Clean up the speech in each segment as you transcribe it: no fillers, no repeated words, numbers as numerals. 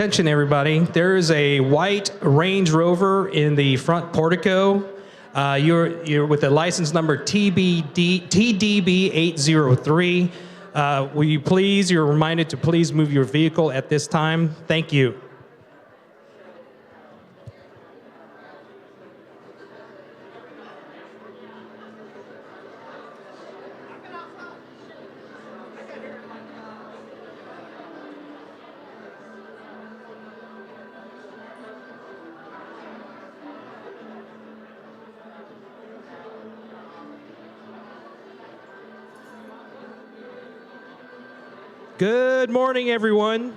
Attention everybody, there is a white Range Rover in the front portico. You're with the license number TDB803. Will you please, you're reminded to please move your vehicle at this time. Thank you. Good morning, everyone.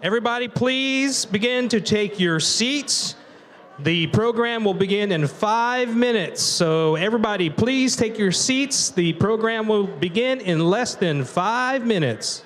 Everybody, please begin to take your seats. The program will begin in 5 minutes. So everybody, please take your seats. The program will begin in less than 5 minutes.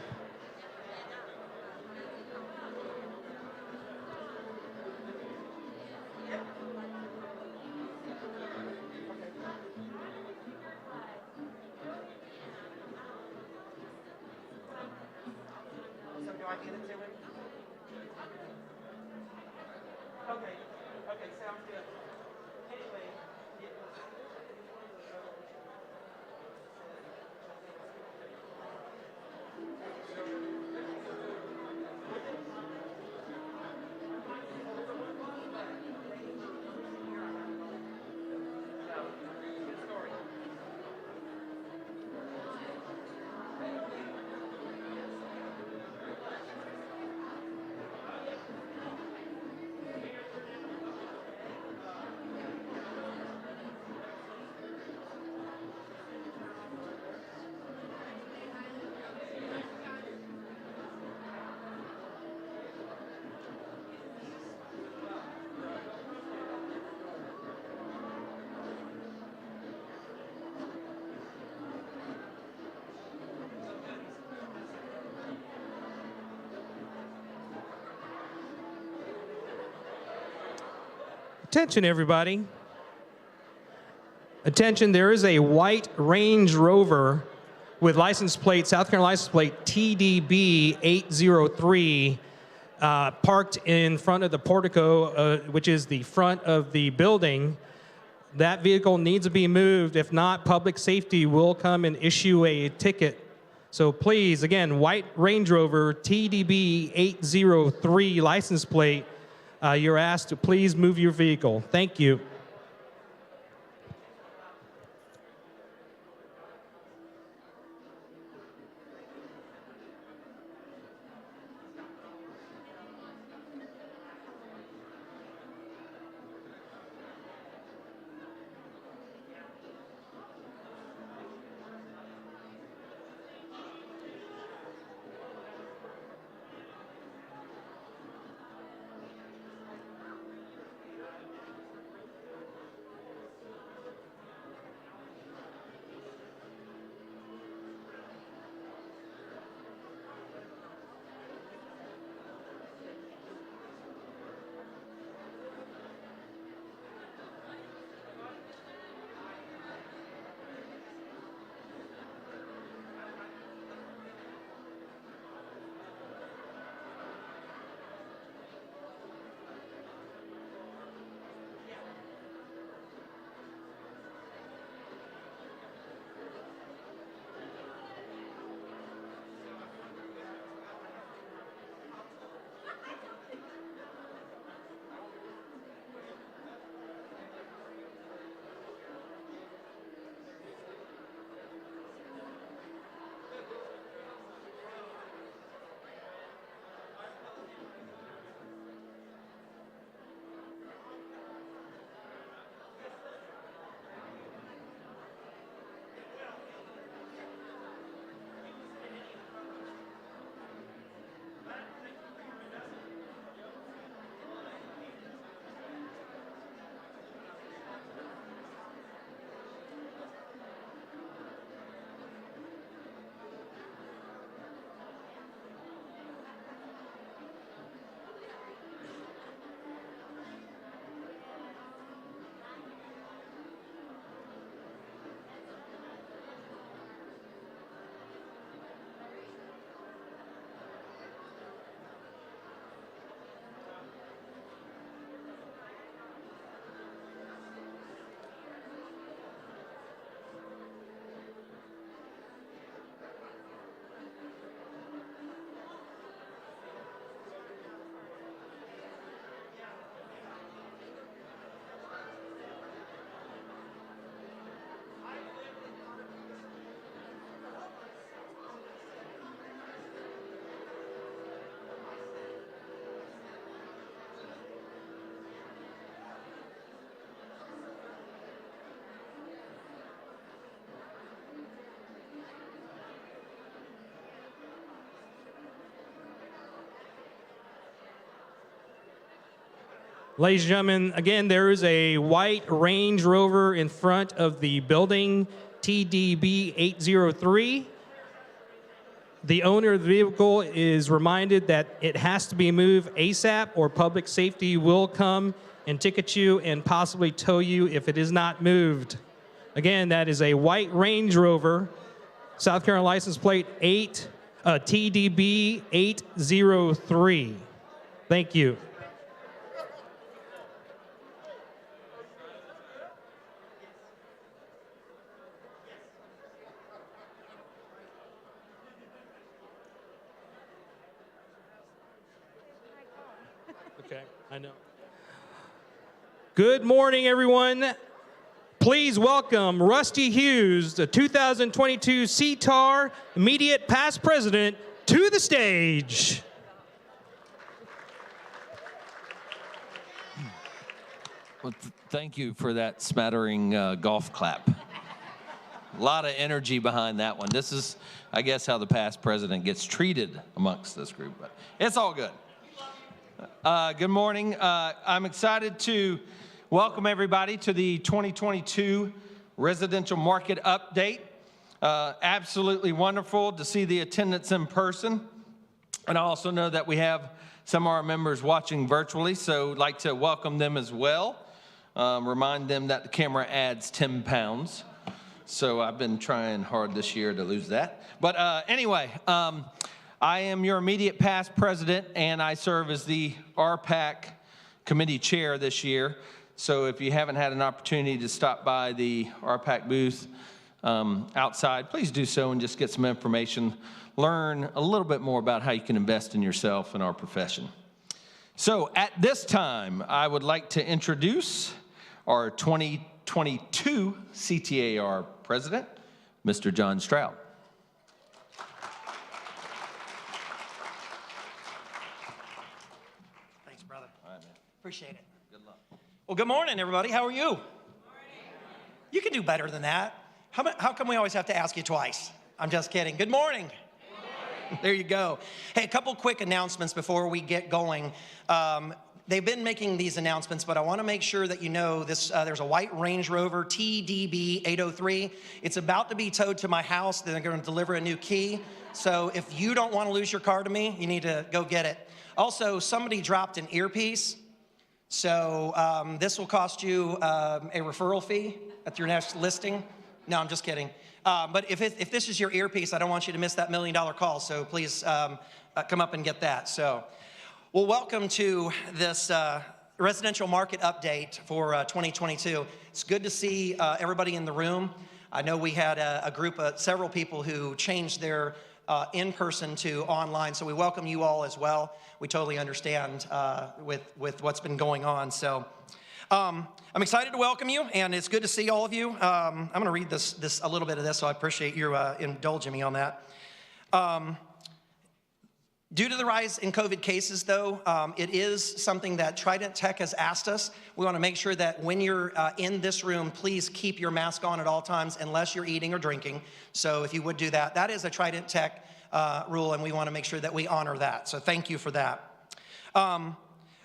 Attention, everybody. Attention, there is a white Range Rover with license plate, South Carolina license plate TDB803, parked in front of the portico, which is the front of the building. That vehicle needs to be moved. If not, public safety will come and issue a ticket. So please, again, white Range Rover TDB803 license plate. You're asked to please move your vehicle. Thank you. Ladies and gentlemen, again, there is a white Range Rover in front of the building, TDB 803. The owner of the vehicle is reminded that it has to be moved ASAP or public safety will come and ticket you and possibly tow you if it is not moved. Again, that is a white Range Rover, South Carolina license plate TDB 803. Thank you. Okay, I know. Good morning, everyone. Please welcome Rusty Hughes, the 2022 CTAR Immediate Past President, to the stage. Well, thank you for that smattering golf clap. A lot of energy behind that one. This is, I guess, how the past president gets treated amongst this group, but it's all good. Good morning. I'm excited to welcome everybody to the 2022 residential market update. Absolutely wonderful to see the attendance in person. And I also know that we have some of our members watching virtually, so I'd like to welcome them as well. Remind them that the camera adds 10 pounds. So I've been trying hard this year to lose that. But anyway, I am your immediate past president, and I serve as the RPAC committee chair this year. So if you haven't had an opportunity to stop by the RPAC booth outside, please do so and just get some information. Learn a little bit more about how you can invest in yourself and our profession. So at this time, I would like to introduce our 2022 CTAR president, Mr. John Stroud. Thanks, brother. All right, man. Appreciate it. Good luck. Well, good morning, everybody. How are you? Morning. You can do better than that. How come we always have to ask you twice? I'm just kidding. Good morning. Good morning. There you go. Hey, a couple quick announcements before we get going. They've been making these announcements, but I want to make sure that you know this. There's a white Range Rover TDB 803. It's about to be towed to my house. They're going to deliver a new key. So if you don't want to lose your car to me, you need to go get it. Also, somebody dropped an earpiece. So this will cost you a referral fee at your next listing. No, I'm just kidding. But if this is your earpiece, I don't want you to miss that $1 million call. So please come up and get that. So, well, welcome to this residential market update for 2022. It's good to see everybody in the room. I know we had a group of several people who changed their in-person to online, so we welcome you all as well. We totally understand with what's been going on. So I'm excited to welcome you, and it's good to see all of you. I'm going to read this a little bit of this, so I appreciate you indulging me on that. Due to the rise in COVID cases, though, it is something that Trident Tech has asked us. We want to make sure that when you're in this room, please keep your mask on at all times unless you're eating or drinking. So if you would do that, that is a Trident Tech rule, and we want to make sure that we honor that. So thank you for that.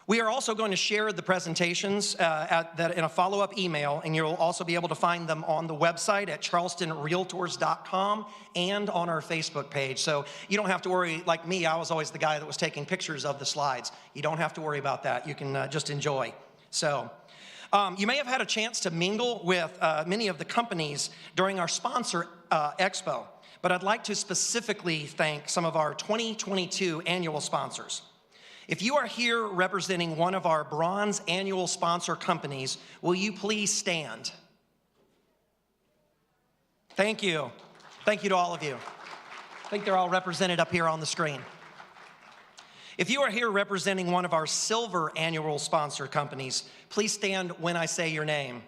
We are also going to share the presentations in a follow-up email, and you'll also be able to find them on the website at charlestonrealtors.com and on our Facebook page. So you don't have to worry, like me, I was always the guy that was taking pictures of the slides. You don't have to worry about that. You can just enjoy. So you may have had a chance to mingle with many of the companies during our sponsor expo, but I'd like to specifically thank some of our 2022 annual sponsors. If you are here representing one of our bronze annual sponsor companies, will you please stand? Thank you. Thank you to all of you. I think they're all represented up here on the screen. If you are here representing one of our silver annual sponsor companies, please stand when I say your name.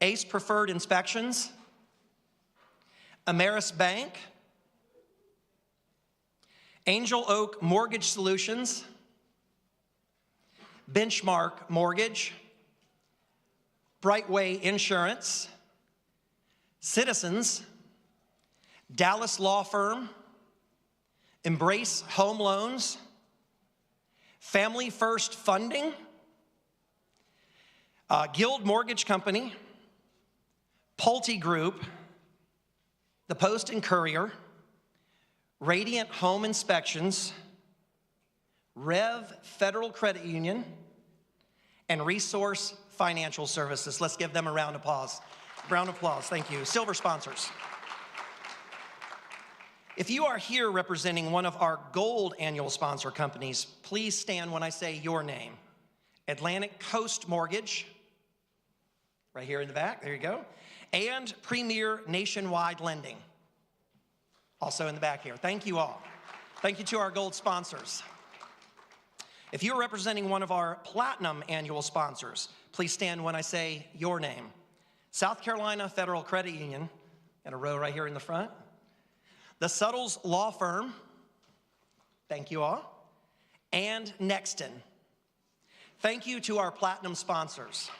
Ace Preferred Inspections, Ameris Bank, Angel Oak Mortgage Solutions, Benchmark Mortgage, Brightway Insurance, Citizens, Dallas Law Firm, Embrace Home Loans, Family First Funding, Guild Mortgage Company, Pulte Group, the Post and Courier, Radiant Home Inspections, Rev Federal Credit Union, and Resource Financial Services. Let's give them a round of applause. Round of applause, thank you. Silver sponsors. If you are here representing one of our gold annual sponsor companies, please stand when I say your name. Atlantic Coast Mortgage, right here in the back, there you go, and Premier Nationwide Lending, also in the back here. Thank you all. Thank you to our gold sponsors. If you're representing one of our platinum annual sponsors, please stand when I say your name. South Carolina Federal Credit Union, got a row right here in the front. The Suttles Law Firm, thank you all, and Nessen. Thank you to our platinum sponsors.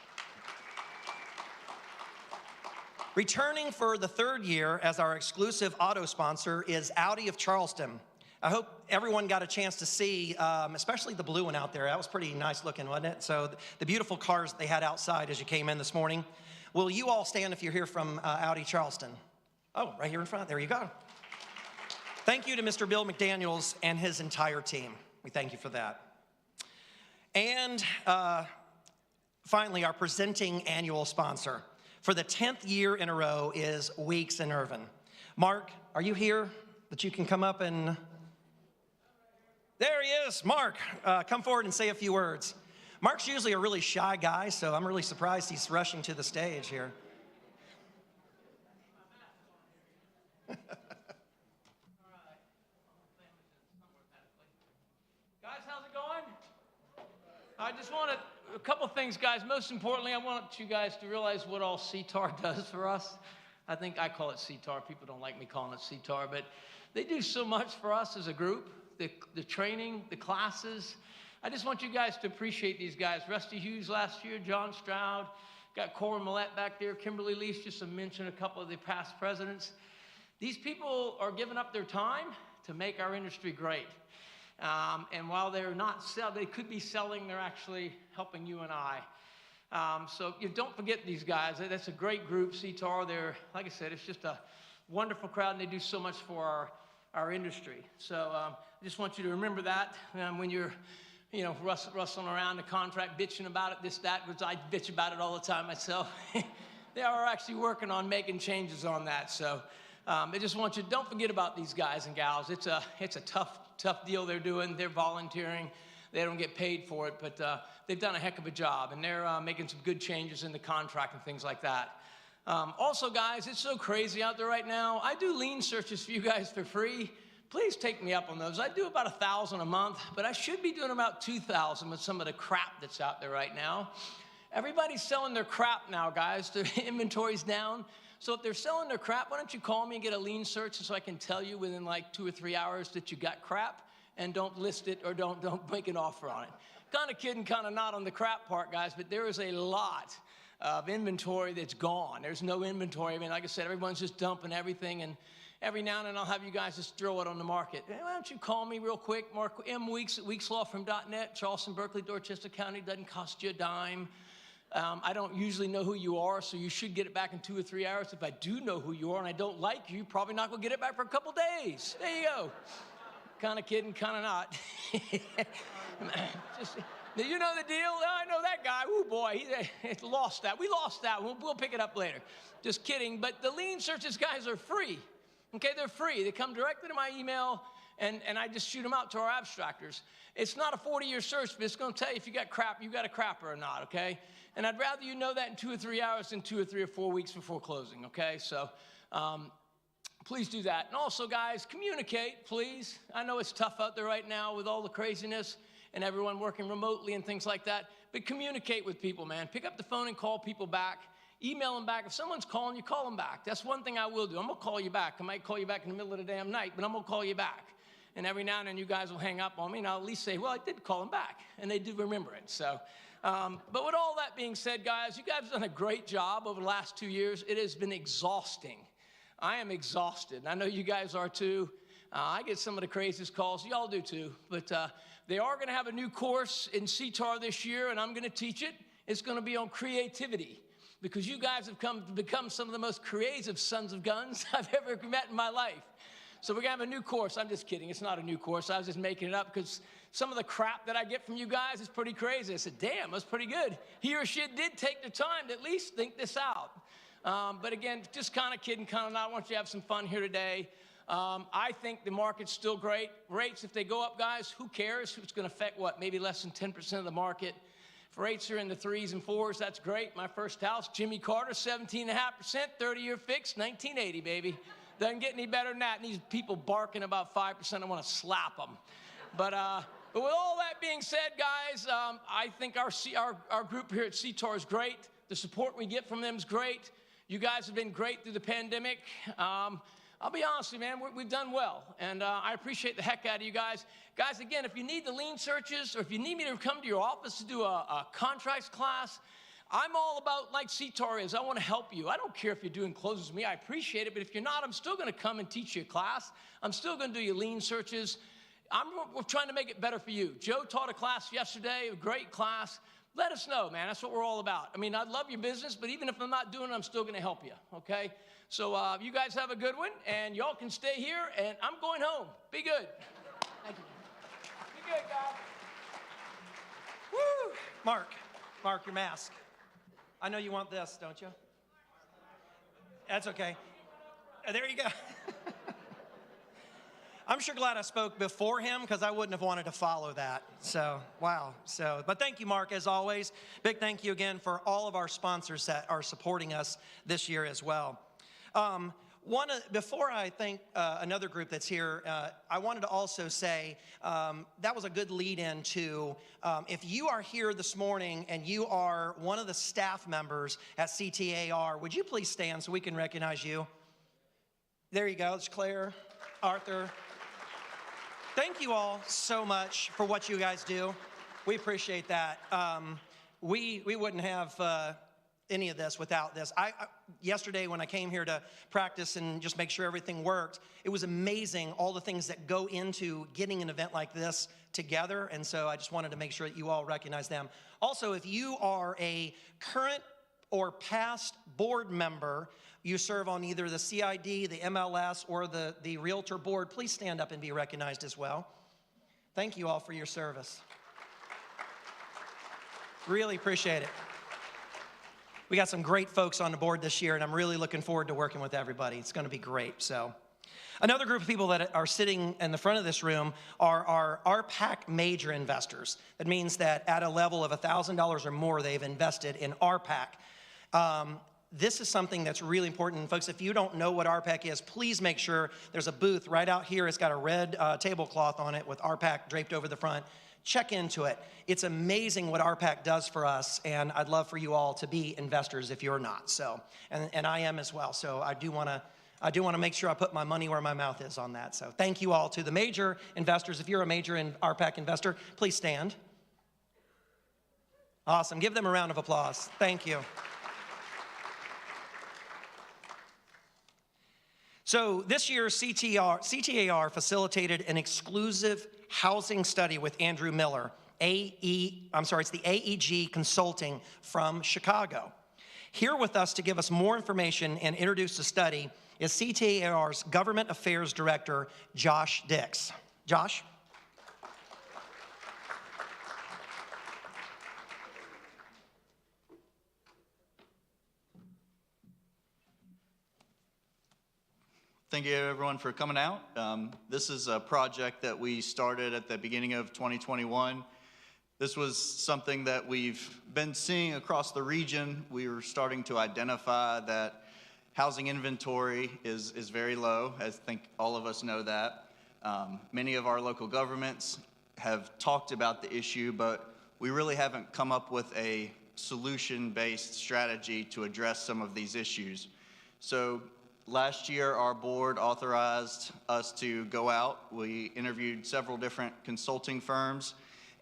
Returning for the third year as our exclusive auto sponsor is Audi of Charleston. I hope everyone got a chance to see, especially the blue one out there. That was pretty nice looking, wasn't it? So the beautiful cars they had outside as you came in this morning. Will you all stand if you're here from Audi Charleston? Oh, right here in front, there you go. Thank you to Mr. Bill McDaniels and his entire team. We thank you for that. And finally, our presenting annual sponsor for the 10th year in a row is Weeks and Irvin. Mark, are you here that you can come up and... There he is, Mark. Come forward and say a few words. Mark's usually a really shy guy, so I'm really surprised he's rushing to the stage here. I just want a couple things, guys. Most importantly, I want you guys to realize what all CTAR does for us. I think I call it CTAR. People don't like me calling it CTAR, but they do so much for us as a group. The training, the classes. I just want you guys to appreciate these guys. Rusty Hughes last year, John Stroud, got Cora Millette back there, Kimberly Lease, just to mention a couple of the past presidents. These people are giving up their time to make our industry great. And while they're not selling, they could be selling, they're actually helping you and I. So you don't forget these guys. That's a great group, CTAR. They're, like I said, it's just a wonderful crowd, and they do so much for our industry. So I just want you to remember that when you're, rustling around the contract, bitching about it, this, that, because I bitch about it all the time myself. They are actually working on making changes on that. So I just want you, don't forget about these guys and gals. It's a tough deal they're doing. They're volunteering. They don't get paid for it, but they've done a heck of a job, and they're making some good changes in the contract and things like that. Also, guys, it's so crazy out there right now. I do lien searches for you guys for free. Please take me up on those. I do about 1,000 a month, but I should be doing about 2,000 with some of the crap that's out there right now. Everybody's selling their crap now, guys. Their inventory's down. So if they're selling their crap, why don't you call me and get a lien search so I can tell you within like 2 or 3 hours that you got crap, and don't list it or don't make an offer on it. Kind of kidding, kind of not on the crap part, guys, but there is a lot of inventory that's gone. There's no inventory. I mean, like I said, everyone's just dumping everything, and every now and then I'll have you guys just throw it on the market. Hey, why don't you call me real quick, Mark M. Weeks at weekslawfirm.net, Charleston, Berkeley, Dorchester County. Doesn't cost you a dime. I don't usually know who you are, so you should get it back in 2 or 3 hours. If I do know who you are and I don't like you, you're probably not going to get it back for a couple days. There you go. Kind of kidding, kind of not. You know the deal? I know that guy. Oh, boy, he lost that. We lost that. We'll pick it up later. Just kidding. But the lien searches, guys, are free. Okay, they're free. They come directly to my email, and I just shoot them out to our abstractors. It's not a 40-year search, but it's going to tell you if you got crap, you got a crapper or not, okay? And I'd rather you know that in 2 or 3 hours than 2 or 3 or 4 weeks before closing, okay? So please do that. And also, guys, communicate, please. I know it's tough out there right now with all the craziness and everyone working remotely and things like that, but communicate with people, man. Pick up the phone and call people back. Email them back. If someone's calling you, call them back. That's one thing I will do. I'm going to call you back. I might call you back in the middle of the damn night, but I'm going to call you back. And every now and then you guys will hang up on me, and I'll at least say, well, I did call them back, and they do remember it. So, but with all that being said, guys, you guys have done a great job over the last 2 years. It has been exhausting. I am exhausted, and I know you guys are too. I get some of the craziest calls. Y'all do too. But they are going to have a new course in CTAR this year, and I'm going to teach it. It's going to be on creativity, because you guys have come to become some of the most creative sons of guns I've ever met in my life. So we're going to have a new course. I'm just kidding. It's not a new course. I was just making it up because some of the crap that I get from you guys is pretty crazy. I said, damn, that's pretty good. He or she did take the time to at least think this out. But again, just kind of kidding, kind of not. I want you to have some fun here today. I think the market's still great. Rates, if they go up, guys, who cares? It's going to affect, what, maybe less than 10% of the market. If rates are in the 3s and 4s, that's great. My first house, Jimmy Carter, 17.5%, 30-year fixed, 1980, baby. Doesn't get any better than that. And these people barking about 5%, I want to slap them. But with all that being said, guys, I think our group here at CTAR is great. The support we get from them is great. You guys have been great through the pandemic. I'll be honest with you, man, we've done well. And I appreciate the heck out of you guys. Guys, again, if you need the lien searches, or if you need me to come to your office to do a contracts class, I'm all about, like CTAR is, I want to help you. I don't care if you're doing closes with me. I appreciate it. But if you're not, I'm still going to come and teach you a class. I'm still going to do your lien searches. We're trying to make it better for you. Joe taught a class yesterday, a great class. Let us know, man. That's what we're all about. I mean, I love your business, but even if I'm not doing it, I'm still going to help you, okay? So you guys have a good one, and y'all can stay here, and I'm going home. Be good. Thank you. Be good, guys. Woo! Mark, your mask. I know you want this, don't you? That's okay. There you go. I'm sure glad I spoke before him, because I wouldn't have wanted to follow that. So, wow. But thank you, Mark, as always. Big thank you again for all of our sponsors that are supporting us this year as well. Before I thank another group that's here, I wanted to also say that was a good lead-in to if you are here this morning and you are one of the staff members at CTAR, would you please stand so we can recognize you? There you go. It's Claire, Arthur. Thank you all so much for what you guys do. We appreciate that. We wouldn't have any of this without this. Yesterday when I came here to practice and just make sure everything worked, it was amazing all the things that go into getting an event like this together, and so I just wanted to make sure that you all recognize them. Also, if you are a current or past board member, you serve on either the CID, the MLS, or the Realtor board, please stand up and be recognized as well. Thank you all for your service. Really appreciate it. We got some great folks on the board this year, and I'm really looking forward to working with everybody. It's going to be great. So, another group of people that are sitting in the front of this room are our RPAC major investors. That means that at a level of $1,000 or more, they've invested in RPAC. This is something that's really important. Folks, if you don't know what RPAC is, please make sure there's a booth right out here. It's got a red tablecloth on it with RPAC draped over the front. Check into it. It's amazing what RPAC does for us, and I'd love for you all to be investors if you're not. So, and I am as well. So I do want to make sure I put my money where my mouth is on that. So thank you all to the major investors. If you're a major RPAC investor, please stand. Awesome. Give them a round of applause. Thank you. So this year, CTAR facilitated an exclusive housing study with Andrew Miller, it's the AEG Consulting from Chicago. Here with us to give us more information and introduce the study is CTAR's Government Affairs Director, Josh Dix. Josh? Thank you, everyone, for coming out. This is a project that we started at the beginning of 2021. This was something that we've been seeing across the region. We were starting to identify that housing inventory is very low. I think all of us know that. Many of our local governments have talked about the issue, but we really haven't come up with a solution-based strategy to address some of these issues. So last year, our board authorized us to go out. We interviewed several different consulting firms,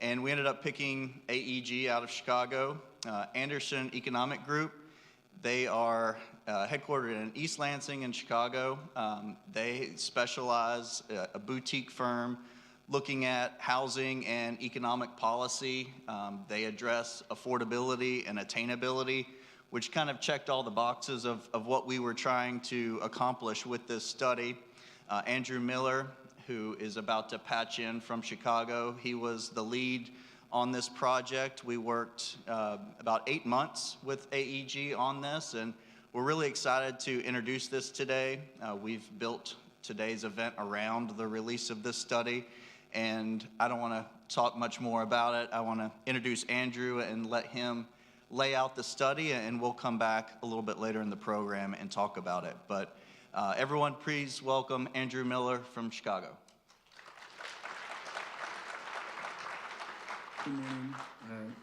and we ended up picking AEG out of Chicago, Anderson Economic Group. They are headquartered in East Lansing in Chicago. They specialize, a boutique firm, looking at housing and economic policy. They address affordability and attainability, which kind of checked all the boxes of what we were trying to accomplish with this study. Andrew Miller, who is about to patch in from Chicago, he was the lead on this project. We worked about 8 months with AEG on this, and we're really excited to introduce this today. We've built today's event around the release of this study, and I don't want to talk much more about it. I want to introduce Andrew and let him lay out the study, and we'll come back a little bit later in the program and talk about it. But everyone, please welcome Andrew Miller from Chicago. Good morning.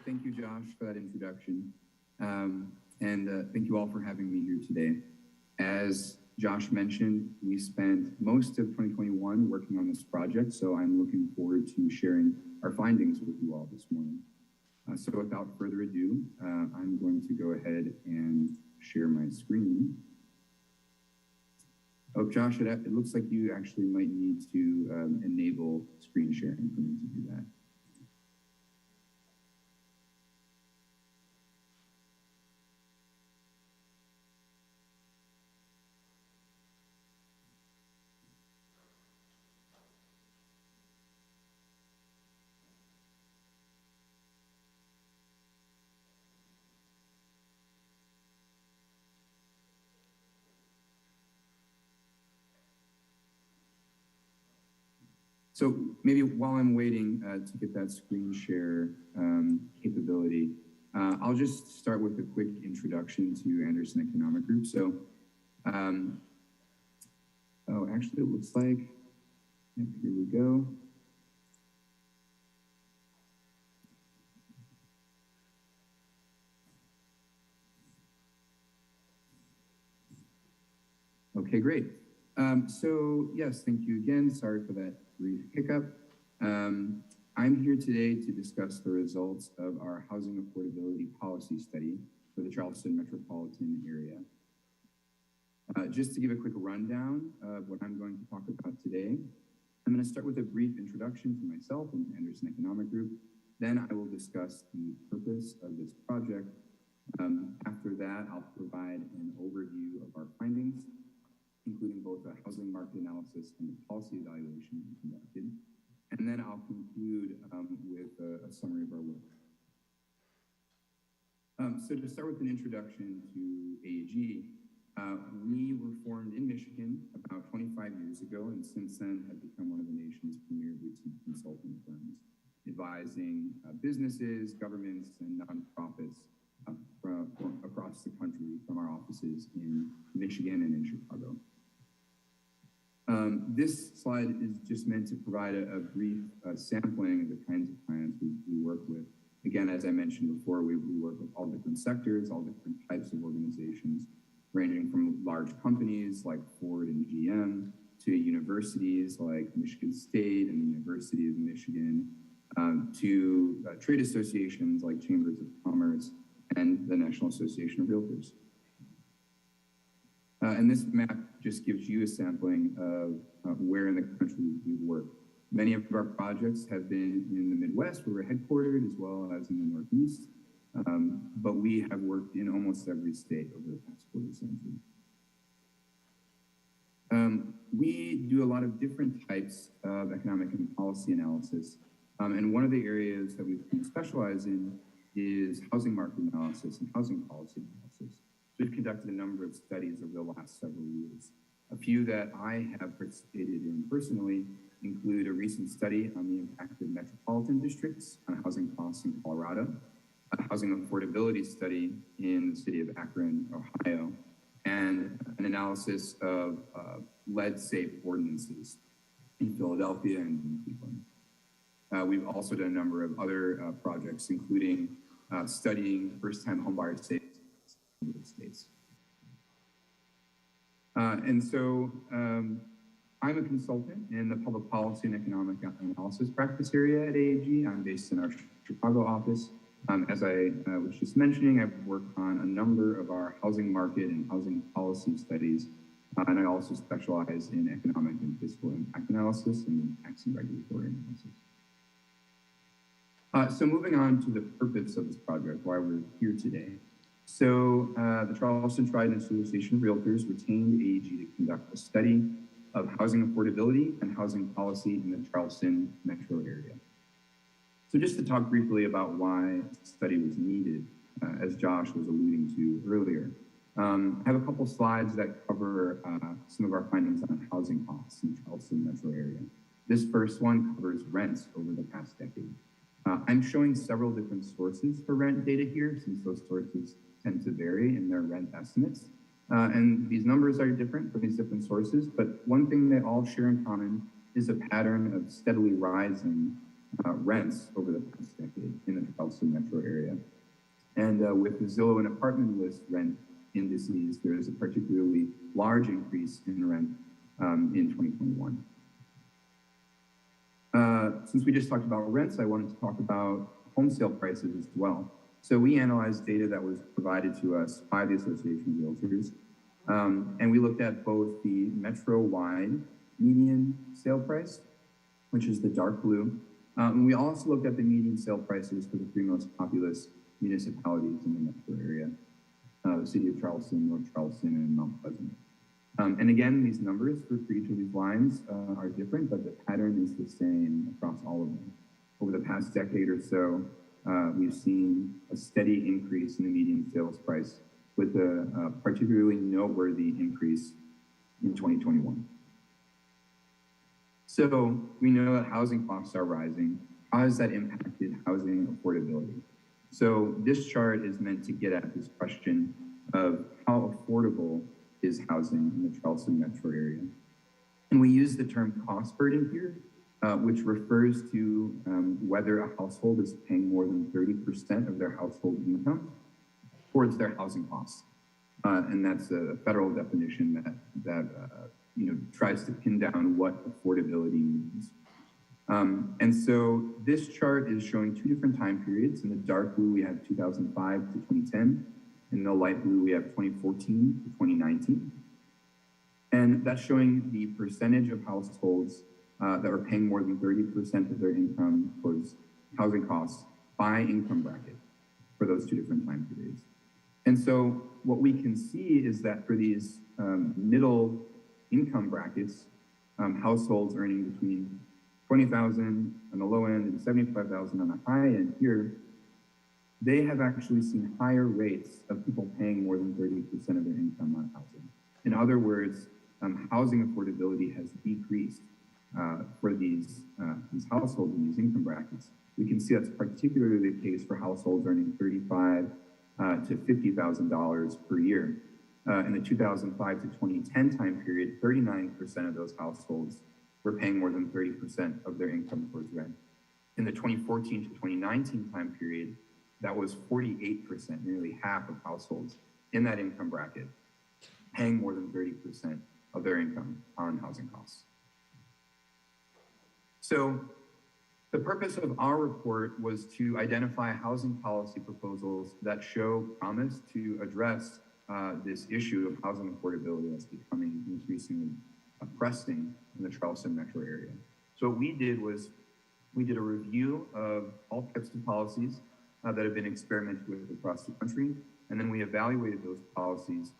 Thank you, Josh, for that introduction. Thank you all for having me here today. As Josh mentioned, we spent most of 2021 working on this project, so I'm looking forward to sharing our findings with you all this morning. So without further ado, I'm going to go ahead and share my screen. Oh, Josh, it looks like you actually might need to enable screen sharing for me to do that. So maybe while I'm waiting to get that screen share capability, I'll just start with a quick introduction to Anderson Economic Group. So, oh, actually it looks like, here we go. Okay, great. So yes, thank you again. Sorry for that brief hiccup. I'm here today to discuss the results of our housing affordability policy study for the Charleston metropolitan area. Just to give a quick rundown of what I'm going to talk about today, I'm going to start with a brief introduction to myself and Anderson Economic Group. Then I will discuss the purpose of this project. After that, I'll provide an overview of our findings, including both a housing market analysis and the policy evaluation we conducted. And then I'll conclude with a summary of our work. So to start with an introduction to AEG, we were formed in Michigan about 25 years ago, and since then have become one of the nation's premier boutique consulting firms, advising businesses, governments, and nonprofits from across the country from our offices in Michigan and in Chicago. This slide is just meant to provide a brief sampling of the kinds of clients we work with. Again, as I mentioned before, we work with all different sectors, all different types of organizations, ranging from large companies like Ford and GM to universities like Michigan State and the University of Michigan, to trade associations like Chambers of Commerce and the National Association of Realtors. And this map just gives you a sampling of where in the country we work. Many of our projects have been in the Midwest, where we're headquartered, as well as in the Northeast. But we have worked in almost every state over the past quarter century. We do a lot of different types of economic and policy analysis. And one of the areas that we specialize in is housing market analysis and housing policy analysis. We've conducted a number of studies over the last several years. A few that I have participated in personally include a recent study on the impact of metropolitan districts on housing costs in Colorado, a housing affordability study in the city of Akron, Ohio, and an analysis of lead-safe ordinances in Philadelphia and in Cleveland. We've also done a number of other projects, including studying first-time homebuyer savings in the states. And so I'm a consultant in the public policy and economic analysis practice area at AEG. I'm based in our Chicago office. As I was just mentioning, I've worked on a number of our housing market and housing policy studies And I also specialize in economic and fiscal impact analysis and tax and regulatory analysis. So moving on to the purpose of this project, why we're here today. So the Charleston Trident Association of Realtors retained AEG to conduct a study of housing affordability and housing policy in the Charleston metro area. So just to talk briefly about why the study was needed, as Josh was alluding to earlier, I have a couple slides that cover some of our findings on housing costs in the Charleston metro area. This first one covers rents over the past decade. I'm showing several different sources for rent data here, since those sources tend to vary in their rent estimates. And these numbers are different for these different sources, but one thing they all share in common is a pattern of steadily rising rents over the past decade in the Charleston metro area. And with the Zillow and apartment list rent indices, there is a particularly large increase in rent in 2021. Since we just talked about rents, I wanted to talk about home sale prices as well. So we analyzed data that was provided to us by the Association of Realtors, and we looked at both the metro-wide median sale price, which is the dark blue, and we also looked at the median sale prices for the three most populous municipalities in the metro area, the city of Charleston, North Charleston, and Mount Pleasant. And again, these numbers for each of these lines are different, but the pattern is the same across all of them. Over the past decade or so, we've seen a steady increase in the median sales price, with a particularly noteworthy increase in 2021. So we know that housing costs are rising. How has that impacted housing affordability? So this chart is meant to get at this question of how affordable is housing in the Charleston metro area. And we use the term cost burden here, which refers to whether a household is paying more than 30% of their household income towards their housing costs. And that's a federal definition that tries to pin down what affordability means. And so this chart is showing two different time periods. In the dark blue, we have 2005 to 2010. In the light blue, we have 2014 to 2019. And that's showing the percentage of households that are paying more than 30% of their income towards housing costs by income bracket for those two different time periods. And so what we can see is that for these middle income brackets, households earning between $20,000 on the low end and $75,000 on the high end here, they have actually seen higher rates of people paying more than 30% of their income on housing. In other words, housing affordability has decreased for these households in these income brackets. We can see that's particularly the case for households earning $35,000 to $50,000 per year. In the 2005 to 2010 time period, 39% of those households were paying more than 30% of their income towards rent. In the 2014 to 2019 time period, that was 48%, nearly half of households in that income bracket paying more than 30% of their income on housing costs. So the purpose of our report was to identify housing policy proposals that show promise to address this issue of housing affordability that's becoming increasingly pressing in the Charleston metro area. So what we did was we did a review of all types of policies that have been experimented with across the country, and then we evaluated those policies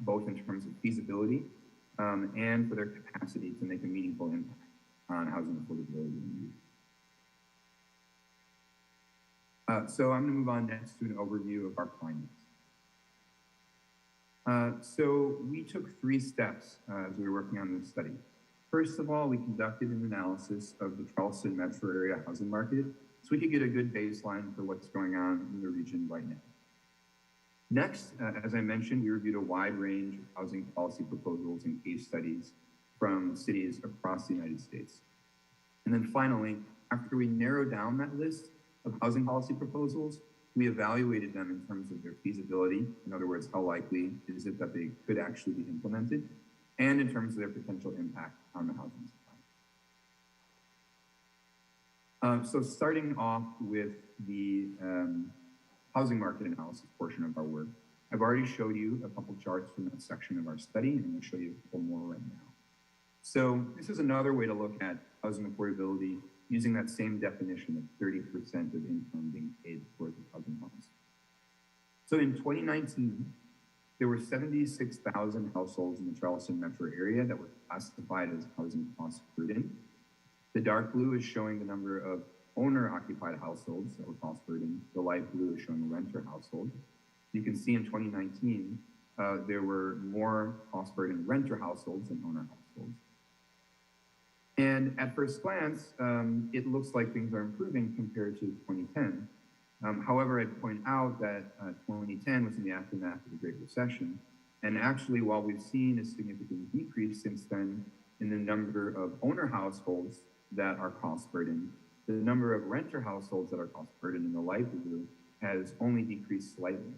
both in terms of feasibility and for their capacity to make a meaningful impact on housing affordability and youth. So I'm going to move on next to an overview of our findings. So we took 3 steps as we were working on this study. First of all, we conducted an analysis of the Charleston metro area housing market so we could get a good baseline for what's going on in the region right now. Next, as I mentioned, we reviewed a wide range of housing policy proposals and case studies from cities across the United States. And then finally, after we narrowed down that list of housing policy proposals, we evaluated them in terms of their feasibility. In other words, how likely is it that they could actually be implemented, and in terms of their potential impact on the housing supply. So starting off with the housing market analysis portion of our work, I've already showed you a couple charts from that section of our study, and I'm going to show you a couple more right now. So this is another way to look at housing affordability using that same definition of 30% of income being paid towards a housing cost. So in 2019, there were 76,000 households in the Charleston metro area that were classified as housing cost prudent. The dark blue is showing the number of owner-occupied households that were cost burdened. The light blue is showing renter households. You can see in 2019, there were more cost burdened renter households than owner households. And at first glance, it looks like things are improving compared to 2010. However, I'd point out that 2010 was in the aftermath of the Great Recession. And actually, while we've seen a significant decrease since then in the number of owner households that are cost burdened, the number of renter households that are cost burdened in the light blue has only decreased slightly.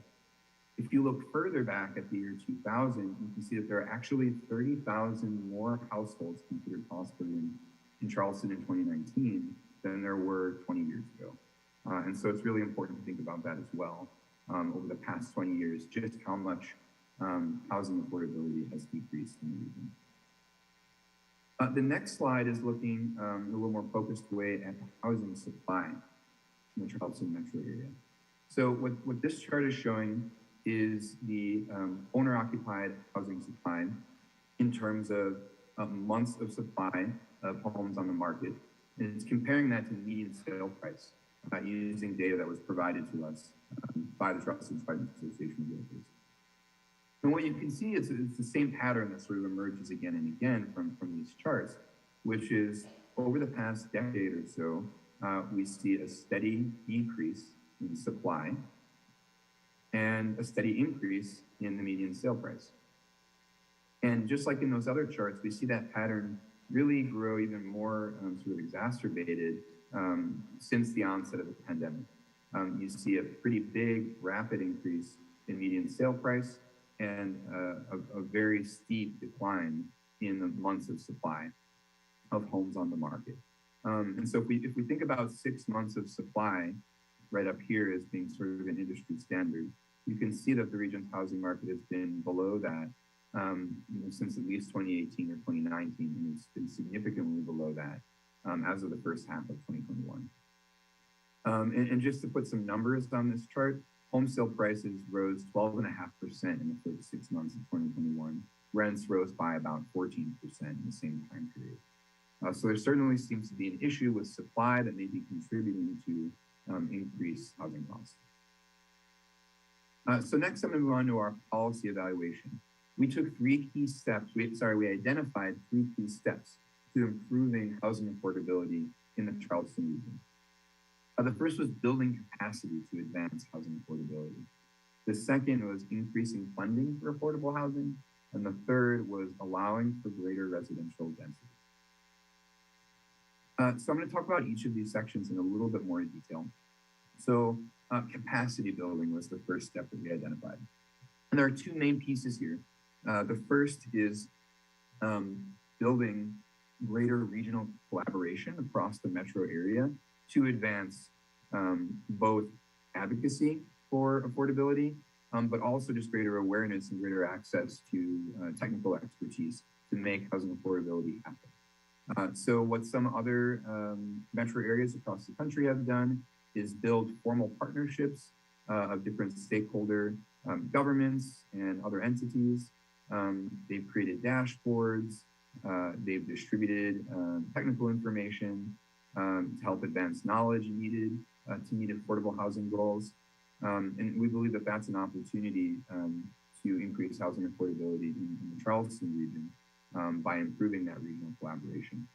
If you look further back at the year 2000, you can see that there are actually 30,000 more households considered cost burdened in Charleston in 2019 than there were 20 years ago. And so it's really important to think about that as well over the past 20 years, just how much housing affordability has decreased in the region. The next slide is looking in a little more focused way at the housing supply in the Charleston metro area. So what this chart is showing is the owner-occupied housing supply in terms of months of supply of homes on the market. And it's comparing that to the median sale price using data that was provided to us by the Charleston Trident Association of Realtors. And what you can see is it's the same pattern that sort of emerges again and again from these charts, which is over the past decade or so, we see a steady decrease in supply and a steady increase in the median sale price. And just like in those other charts, we see that pattern really grow even more sort of exacerbated since the onset of the pandemic. You see a pretty big, rapid increase in median sale price and a very steep decline in the months of supply of homes on the market. And so if we think about 6 months of supply right up here as being sort of an industry standard, you can see that the region's housing market has been below that since at least 2018 or 2019, and it's been significantly below that as of the first half of 2021. And just to put some numbers on this chart, home sale prices rose 12.5% in the first 6 months of 2021. Rents rose by about 14% in the same time period. So there certainly seems to be an issue with supply that may be contributing to increased housing costs. So next, I'm going to move on to our policy evaluation. We took 3 key steps. We identified 3 key steps to improving housing affordability in the Charleston region. The first was building capacity to advance housing affordability. The second was increasing funding for affordable housing. And the third was allowing for greater residential density. So I'm going to talk about each of these sections in a little bit more detail. So capacity building was the first step that we identified. And there are 2 main pieces here. The first is building greater regional collaboration across the metro area to advance both advocacy for affordability, but also just greater awareness and greater access to technical expertise to make housing affordability happen. So what some other metro areas across the country have done is build formal partnerships of different stakeholder governments and other entities. They've created dashboards. They've distributed technical information to help advance knowledge needed to meet affordable housing goals. And we believe that that's an opportunity to increase housing affordability in the Charleston region by improving that regional collaboration.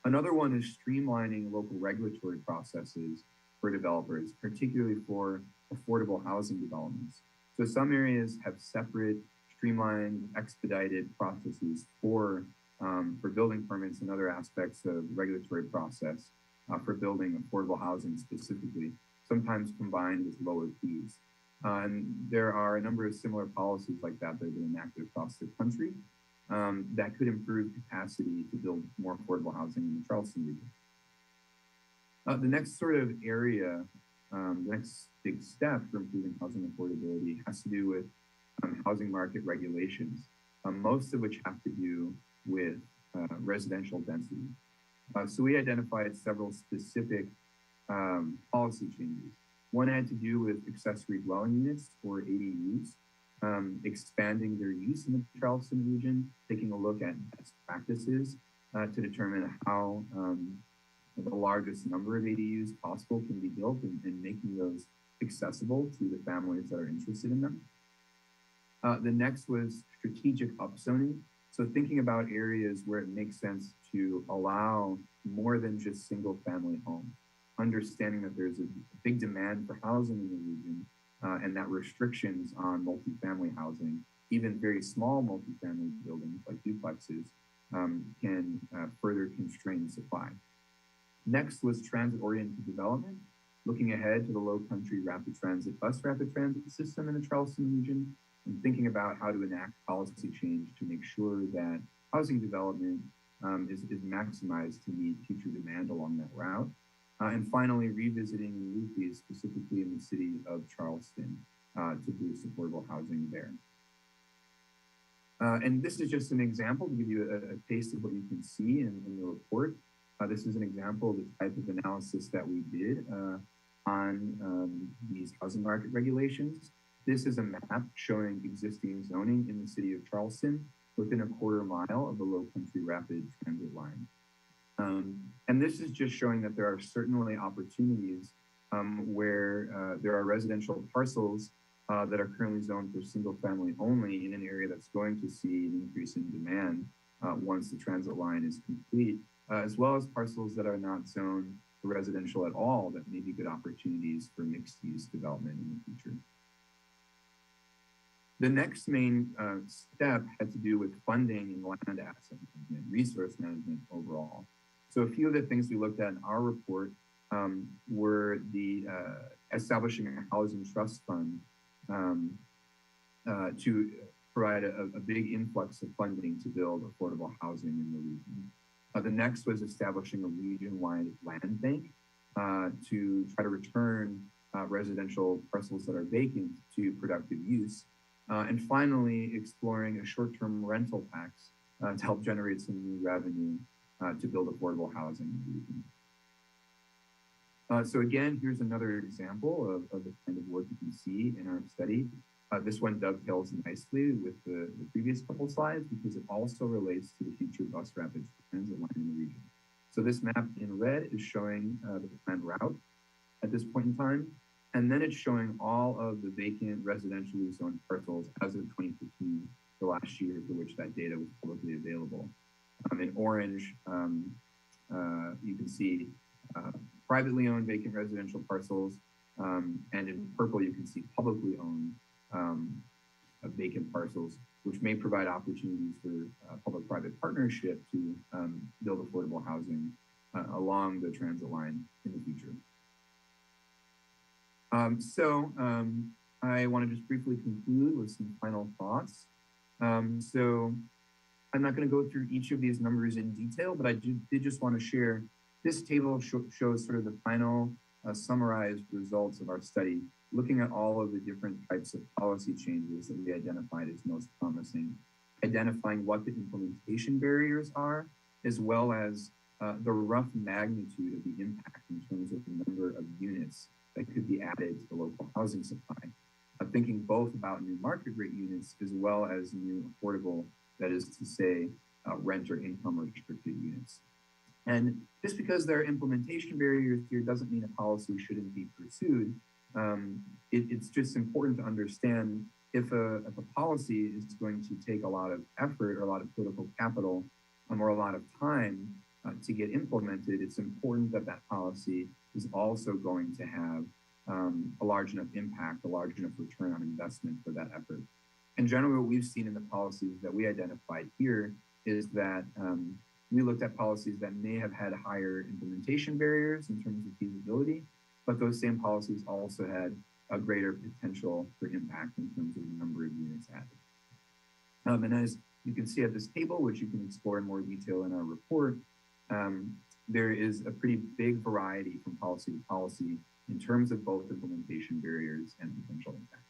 Another one is streamlining local regulatory processes for developers, particularly for affordable housing developments. So some areas have separate, streamlined, expedited processes for building permits and other aspects of regulatory process for building affordable housing specifically, sometimes combined with lower fees. And there are a number of similar policies like that that have been enacted across the country that could improve capacity to build more affordable housing in the Charleston region. The next sort of area the next big step for improving housing affordability has to do with housing market regulations, most of which have to do with residential density. So we identified several specific policy changes. One had to do with accessory dwelling units, or ADUs, expanding their use in the Charleston region, taking a look at best practices to determine how the largest number of ADUs possible can be built, and making those accessible to the families that are interested in them. The next was strategic upzoning. So thinking about areas where it makes sense to allow more than just single family homes, understanding that there's a big demand for housing in the region, and that restrictions on multifamily housing, even very small multifamily buildings like duplexes, can further constrain supply. Next was transit-oriented development, looking ahead to the Low Country Rapid Transit bus rapid transit system in the Charleston region, and thinking about how to enact policy change to make sure that housing development is maximized to meet future demand along that route. And finally, revisiting loopings, specifically in the city of Charleston, to boost affordable housing there. And this is just an example to give you a taste of what you can see in the report. This is an example of the type of analysis that we did on these housing market regulations. This is a map showing existing zoning in the city of Charleston within a quarter mile of the Low Country Rapid Transit line. And this is just showing that there are certainly opportunities where there are residential parcels that are currently zoned for single family only in an area that's going to see an increase in demand once the transit line is complete, as well as parcels that are not zoned for residential at all that may be good opportunities for mixed use development in the future. The next main step had to do with funding and land asset management, resource management overall. So a few of the things we looked at in our report were the establishing a housing trust fund to provide a big influx of funding to build affordable housing in the region. The next was establishing a region-wide land bank to try to return residential parcels that are vacant to productive use. And finally, exploring a short-term rental tax to help generate some new revenue to build affordable housing in the region. So again, here's another example of the kind of work you can see in our study. This one dovetails nicely with the previous couple slides because it also relates to the future bus rapid transit line in the region. So this map in red is showing the planned route at this point in time. And then it's showing all of the vacant residentially zoned parcels as of 2015, the last year for which that data was publicly available. In orange, you can see privately owned vacant residential parcels, and in purple, you can see publicly owned vacant parcels, which may provide opportunities for public-private partnership to build affordable housing along the transit line in the future. I want to just briefly conclude with some final thoughts. So I'm not going to go through each of these numbers in detail, but I did just want to share this table shows sort of the final summarized results of our study, looking at all of the different types of policy changes that we identified as most promising, identifying what the implementation barriers are, as well as the rough magnitude of the impact in terms of the number of units that could be added to the local housing supply. Thinking both about new market rate units as well as new affordable, that is to say, rent or income restricted units. And just because there are implementation barriers here doesn't mean a policy shouldn't be pursued. It's just important to understand if a policy is going to take a lot of effort or a lot of political capital or a lot of time to get implemented, it's important that that policy is also going to have a large enough impact, a large enough return on investment for that effort. And generally what we've seen in the policies that we identified here is that we looked at policies that may have had higher implementation barriers in terms of feasibility, but those same policies also had a greater potential for impact in terms of the number of units added. And as you can see at this table, which you can explore in more detail in our report, there is a pretty big variety from policy to policy in terms of both implementation barriers and potential impact.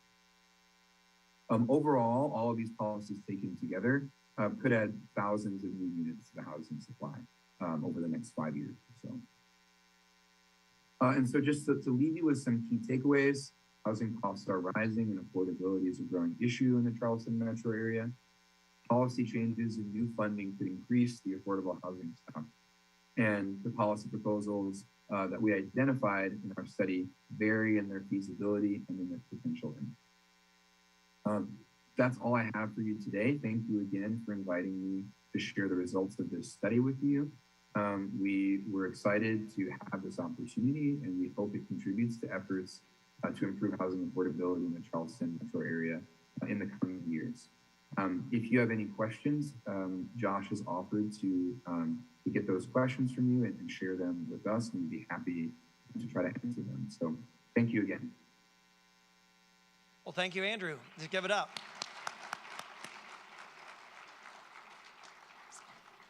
Overall, all of these policies taken together could add thousands of new units to the housing supply over the next 5 years or so. And so just to leave you with some key takeaways, housing costs are rising and affordability is a growing issue in the Charleston metro area. Policy changes and new funding could increase the affordable housing stock. And the policy proposals that we identified in our study vary in their feasibility and in their potential impact. That's all I have for you today. Thank you again for inviting me to share the results of this study with you. We were excited to have this opportunity, and we hope it contributes to efforts to improve housing affordability in the Charleston metro area in the coming years. If you have any questions, Josh has offered to get those questions from you and share them with us, and we'd be happy to try to answer them. So thank you again. Well, thank you, Andrew. Just give it up.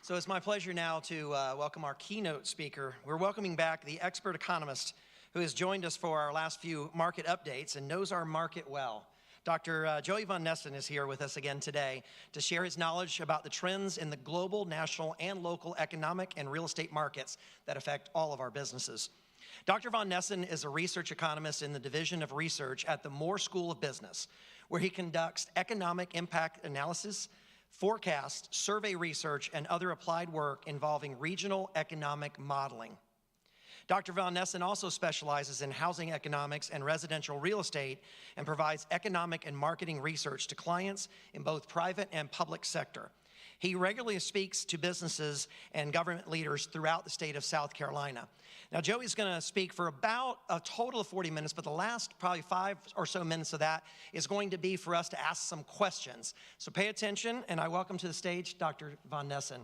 So it's my pleasure now to welcome our keynote speaker. We're welcoming back the expert economist who has joined us for our last few market updates and knows our market well. Dr. Joey von Nessen is here with us again today to share his knowledge about the trends in the global, national, and local economic and real estate markets that affect all of our businesses. Dr. von Nessen is a research economist in the Division of Research at the Moore School of Business, where he conducts economic impact analysis, forecast, survey research, and other applied work involving regional economic modeling. Dr. von Nessen also specializes in housing economics and residential real estate and provides economic and marketing research to clients in both private and public sector. He regularly speaks to businesses and government leaders throughout the state of South Carolina. Now, Joey's going to speak for about a total of 40 minutes, but the last probably 5 or so minutes of that is going to be for us to ask some questions. So pay attention, and I welcome to the stage Dr. von Nessen.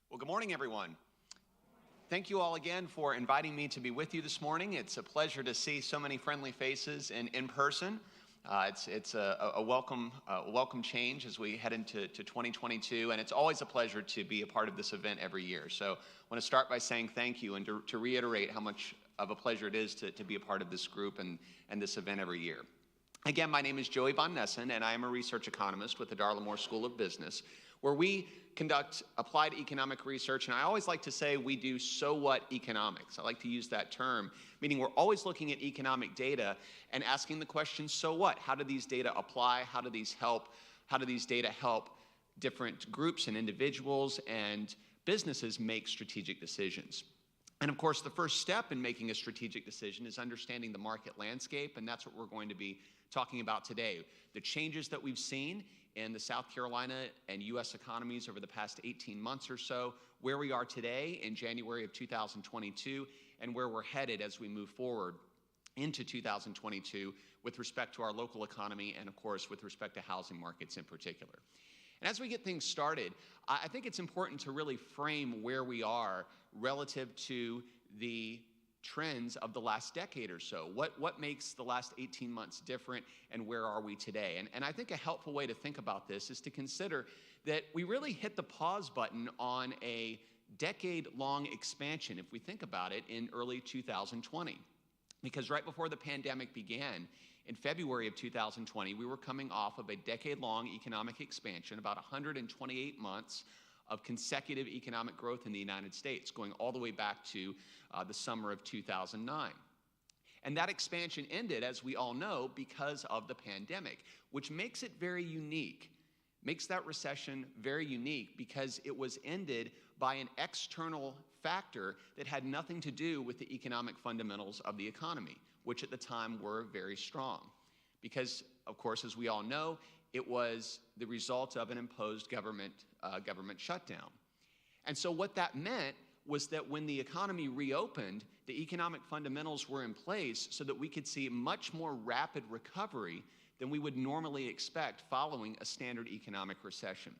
Well, good morning, everyone. Thank you all again for inviting me to be with you this morning. It's a pleasure to see so many friendly faces in person. It's a welcome change as we head into 2022, and it's always a pleasure to be a part of this event every year. So I want to start by saying thank you and to reiterate how much of a pleasure it is to be a part of this group and this event every year. Again, my name is Joey von Nessen, and I am a research economist with the Darla Moore School of Business, where we conduct applied economic research, and I always like to say we do so what economics. I like to use that term, meaning we're always looking at economic data and asking the question, so what? How do these data apply? How do these data help different groups and individuals and businesses make strategic decisions? And of course, the first step in making a strategic decision is understanding the market landscape, and that's what we're going to be talking about today. The changes that we've seen in the South Carolina and U.S. economies over the past 18 months or so, where we are today in January of 2022, and where we're headed as we move forward into 2022 with respect to our local economy and, of course, with respect to housing markets in particular. And as we get things started, I think it's important to really frame where we are relative to the trends of the last decade or so. What makes the last 18 months different, and where are we today? And I think a helpful way to think about this is to consider that we really hit the pause button on a decade-long expansion, if we think about it, in early 2020. Because right before the pandemic began, in February of 2020, we were coming off of a decade-long economic expansion, about 128 months of consecutive economic growth in the United States, going all the way back to the summer of 2009. And that expansion ended, as we all know, because of the pandemic, which makes it very unique, makes that recession very unique, because it was ended by an external factor that had nothing to do with the economic fundamentals of the economy, which at the time were very strong. Because, of course, as we all know, it was the result of an imposed government shutdown. And so what that meant was that when the economy reopened, the economic fundamentals were in place so that we could see much more rapid recovery than we would normally expect following a standard economic recession.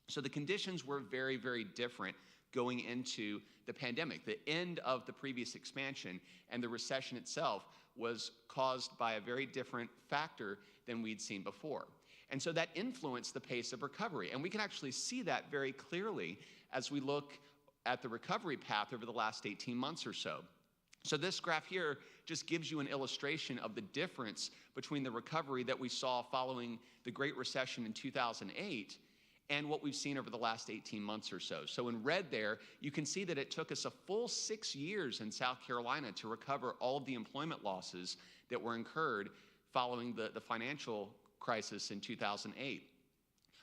So the conditions were very, very different going into the pandemic. The end of the previous expansion and the recession itself was caused by a very different factor than we'd seen before. And so that influenced the pace of recovery. And we can actually see that very clearly as we look at the recovery path over the last 18 months or so. So this graph here just gives you an illustration of the difference between the recovery that we saw following the Great Recession in 2008 and what we've seen over the last 18 months or so. So in red there, you can see that it took us a full 6 years in South Carolina to recover all of the employment losses that were incurred following the financial crisis in 2008.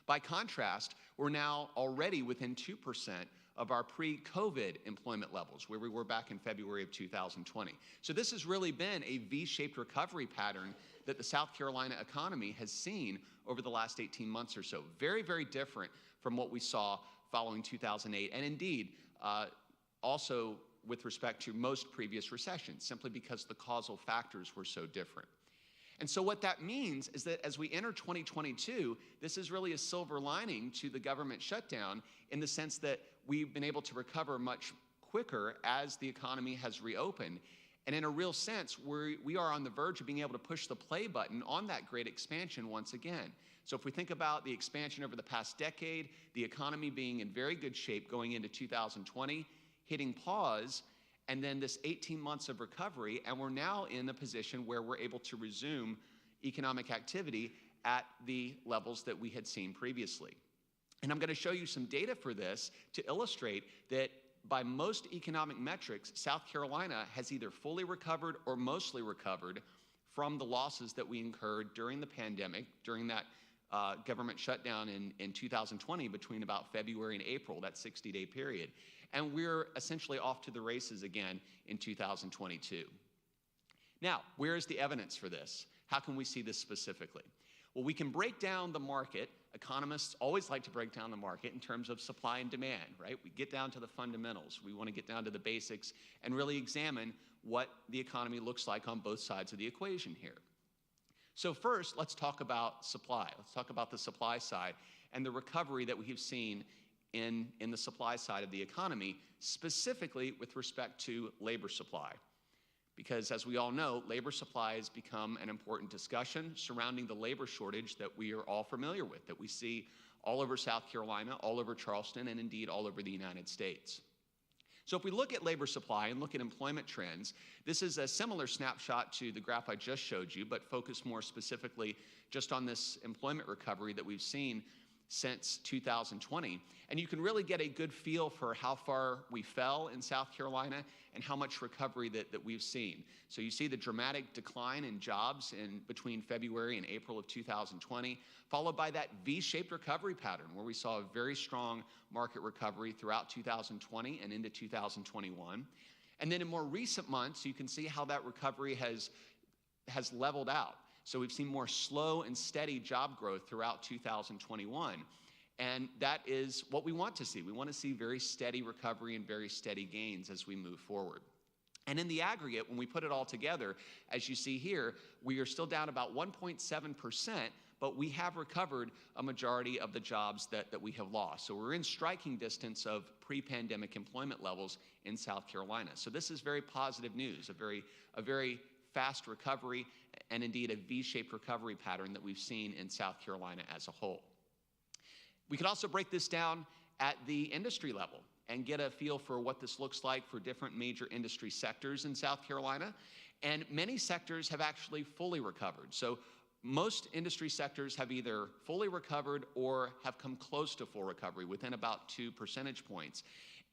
By contrast, we're now already within 2% of our pre-COVID employment levels, where we were back in February of 2020. So this has really been a V-shaped recovery pattern that the South Carolina economy has seen over the last 18 months or so. Very, very different from what we saw following 2008, and indeed, also with respect to most previous recessions, simply because the causal factors were so different. And so what that means is that as we enter 2022, this is really a silver lining to the government shutdown in the sense that we've been able to recover much quicker as the economy has reopened. And in a real sense, we are on the verge of being able to push the play button on that great expansion once again. So if we think about the expansion over the past decade, the economy being in very good shape going into 2020, hitting pause, and then this 18 months of recovery, and we're now in a position where we're able to resume economic activity at the levels that we had seen previously. And I'm going to show you some data for this to illustrate that by most economic metrics, South Carolina has either fully recovered or mostly recovered from the losses that we incurred during the pandemic, during that government shutdown in 2020 between about February and April, that 60-day period. And we're essentially off to the races again in 2022. Now, where is the evidence for this? How can we see this specifically? Well, we can break down the market. Economists always like to break down the market in terms of supply and demand, right? We get down to the fundamentals. We want to get down to the basics and really examine what the economy looks like on both sides of the equation here. So first, let's talk about supply. Let's talk about the supply side and the recovery that we have seen in the supply side of the economy, specifically with respect to labor supply. Because as we all know, labor supply has become an important discussion surrounding the labor shortage that we are all familiar with, that we see all over South Carolina, all over Charleston, and indeed all over the United States. So if we look at labor supply and look at employment trends, this is a similar snapshot to the graph I just showed you, but focused more specifically just on this employment recovery that we've seen since 2020. And you can really get a good feel for how far we fell in South Carolina and how much recovery that we've seen. So you see the dramatic decline in jobs in between February and April of 2020, followed by that V-shaped recovery pattern where we saw a very strong market recovery throughout 2020 and into 2021. And then in more recent months, you can see how that recovery has leveled out. So we've seen more slow and steady job growth throughout 2021. And that is what we want to see. We want to see very steady recovery and very steady gains as we move forward. And in the aggregate, when we put it all together, as you see here, we are still down about 1.7%, but we have recovered a majority of the jobs that we have lost. So we're in striking distance of pre-pandemic employment levels in South Carolina. So this is very positive news, a very fast recovery, and indeed a V-shaped recovery pattern that we've seen in South Carolina as a whole. We could also break this down at the industry level and get a feel for what this looks like for different major industry sectors in South Carolina. And many sectors have actually fully recovered. So most industry sectors have either fully recovered or have come close to full recovery within about 2 percentage points.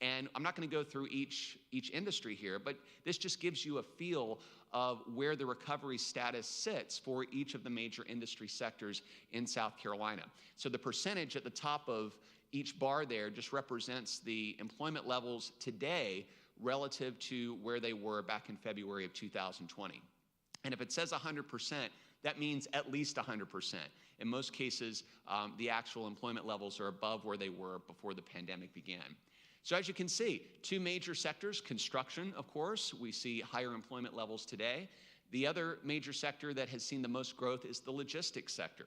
And I'm not going to go through each industry here, but this just gives you a feel of where the recovery status sits for each of the major industry sectors in South Carolina. So the percentage at the top of each bar there just represents the employment levels today relative to where they were back in February of 2020. And if it says 100%, that means at least 100%. In most cases, the actual employment levels are above where they were before the pandemic began. So as you can see, 2 major sectors, construction, of course, we see higher employment levels today. The other major sector that has seen the most growth is the logistics sector.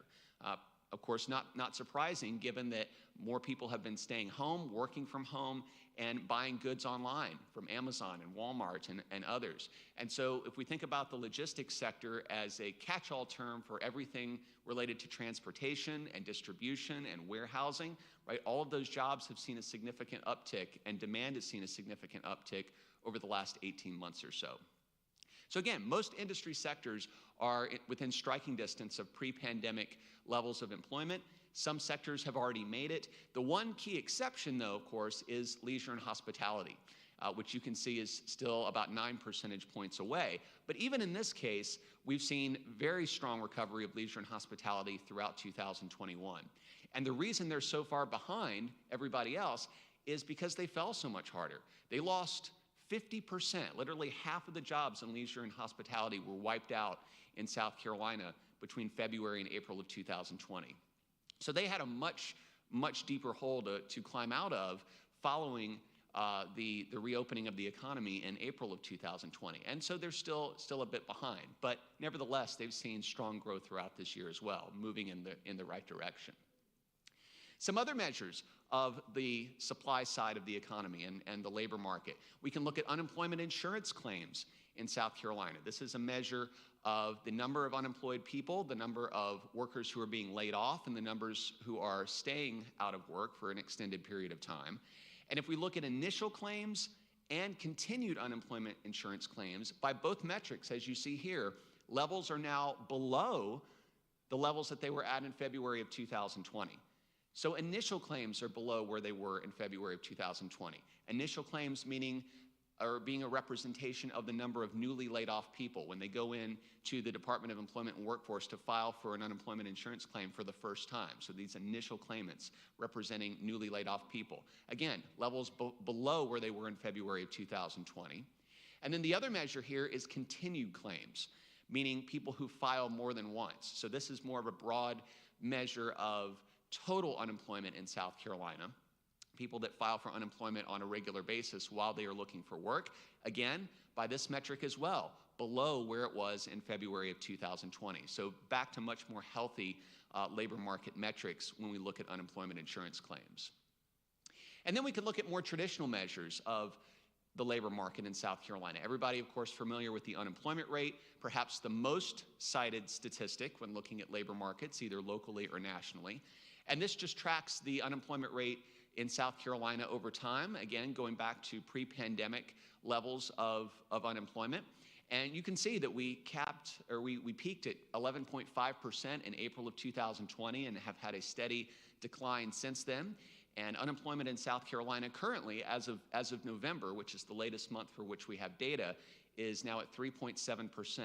Of course, not surprising given that more people have been staying home, working from home, and buying goods online from Amazon and Walmart and others. And so if we think about the logistics sector as a catch-all term for everything related to transportation and distribution and warehousing, right, all of those jobs have seen a significant uptick, and demand has seen a significant uptick over the last 18 months or so. So again, most industry sectors are within striking distance of pre-pandemic levels of employment. Some sectors have already made it. The one key exception, though, of course, is leisure and hospitality, which you can see is still about 9 percentage points away. But even in this case, we've seen very strong recovery of leisure and hospitality throughout 2021. And the reason they're so far behind everybody else is because they fell so much harder. They lost 50%, literally half of the jobs in leisure and hospitality were wiped out in South Carolina between February and April of 2020. So they had a much deeper hole to climb out of following the reopening of the economy in April of 2020. And so they're still a bit behind, but nevertheless, they've seen strong growth throughout this year as well, moving in the right direction. Some other measures of the supply side of the economy and the labor market. We can look at unemployment insurance claims in South Carolina. This is a measure of the number of unemployed people, the number of workers who are being laid off, and the numbers who are staying out of work for an extended period of time. And if we look at initial claims and continued unemployment insurance claims, by both metrics, as you see here, levels are now below the levels that they were at in February of 2020. So initial claims are below where they were in February of 2020. Initial claims meaning or being a representation of the number of newly laid off people when they go in to the Department of Employment and Workforce to file for an unemployment insurance claim for the first time. So these initial claimants representing newly laid off people. Again, levels below where they were in February of 2020. And then the other measure here is continued claims, meaning people who file more than once. So this is more of a broad measure of total unemployment in South Carolina, people that file for unemployment on a regular basis while they are looking for work. Again, by this metric as well, below where it was in February of 2020. So back to much more healthy labor market metrics when we look at unemployment insurance claims. And then we could look at more traditional measures of the labor market in South Carolina. Everybody, of course, familiar with the unemployment rate, perhaps the most cited statistic when looking at labor markets, either locally or nationally. And this just tracks the unemployment rate in South Carolina over time, again, going back to pre-pandemic levels of unemployment. And you can see that we peaked at 11.5% in April of 2020 and have had a steady decline since then. And unemployment in South Carolina currently, as of November, which is the latest month for which we have data, is now at 3.7%,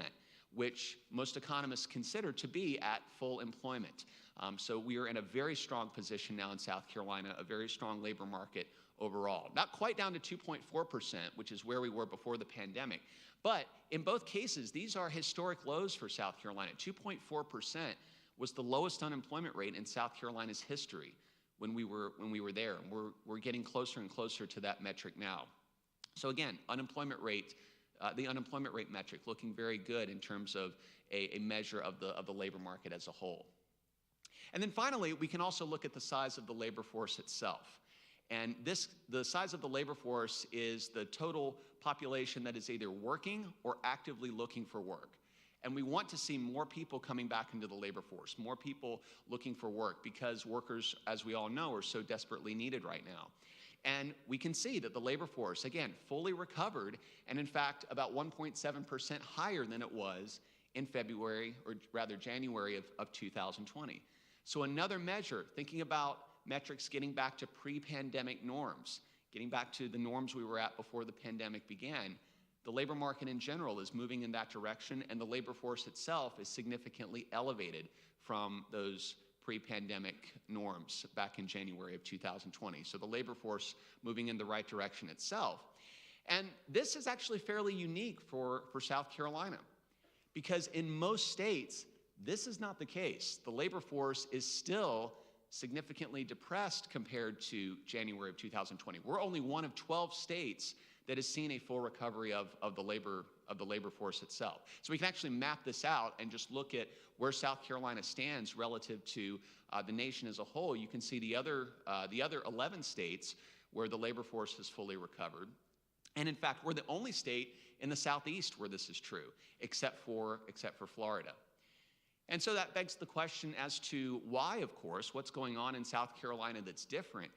which most economists consider to be at full employment. So we are in a very strong position now in South Carolina, a very strong labor market overall. Not quite down to 2.4%, which is where we were before the pandemic. But in both cases, these are historic lows for South Carolina. 2.4% was the lowest unemployment rate in South Carolina's history when we were there. And we're getting closer and closer to that metric now. So again, unemployment rate, the unemployment rate metric looking very good in terms of a measure of the labor market as a whole. And then finally, we can also look at the size of the labor force itself. And the size of the labor force is the total population that is either working or actively looking for work. And we want to see more people coming back into the labor force, more people looking for work, because workers, as we all know, are so desperately needed right now. And we can see that the labor force, again, fully recovered, and in fact, about 1.7% higher than it was in February, or rather January of 2020. So another measure, thinking about metrics getting back to pre-pandemic norms, getting back to the norms we were at before the pandemic began, the labor market in general is moving in that direction, and the labor force itself is significantly elevated from those pre-pandemic norms back in January of 2020. So the labor force moving in the right direction itself. And this is actually fairly unique for South Carolina, because in most states, this is not the case. The labor force is still significantly depressed compared to January of 2020. We're only one of 12 states that has seen a full recovery of the labor force itself. So we can actually map this out and just look at where South Carolina stands relative to the nation as a whole. You can see the other 11 states where the labor force has fully recovered. And in fact, we're the only state in the Southeast where this is true, except for Florida. And so that begs the question as to why, of course, what's going on in South Carolina that's different.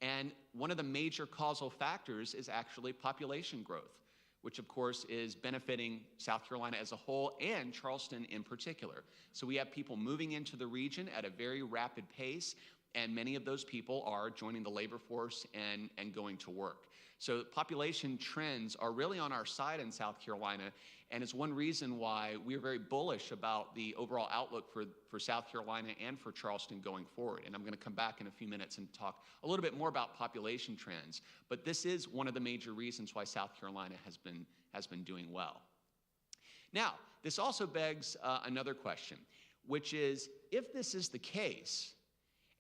And one of the major causal factors is actually population growth, which of course is benefiting South Carolina as a whole and Charleston in particular. So we have people moving into the region at a very rapid pace, and many of those people are joining the labor force and going to work. So population trends are really on our side in South Carolina, and it's one reason why we're very bullish about the overall outlook for South Carolina and for Charleston going forward. And I'm going to come back in a few minutes and talk a little bit more about population trends. But this is one of the major reasons why South Carolina has been doing well. Now, this also begs another question, which is, if this is the case,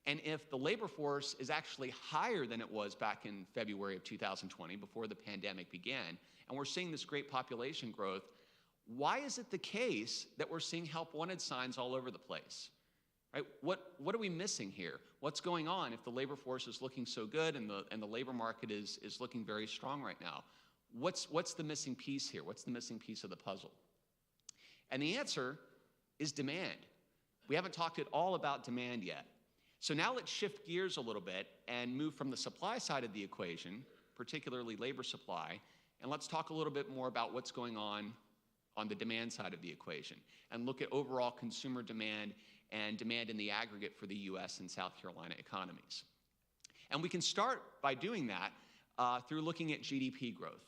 and if the labor force is actually higher than it was back in February of 2020, before the pandemic began, and we're seeing this great population growth, why is it the case that we're seeing help wanted signs all over the place? Right? What are we missing here? What's going on if the labor force is looking so good and the labor market is looking very strong right now? What's the missing piece here? What's the missing piece of the puzzle? And the answer is demand. We haven't talked at all about demand yet. So now let's shift gears a little bit and move from the supply side of the equation, particularly labor supply, and let's talk a little bit more about what's going on the demand side of the equation, and look at overall consumer demand and demand in the aggregate for the US and South Carolina economies. And we can start by doing that through looking at GDP growth,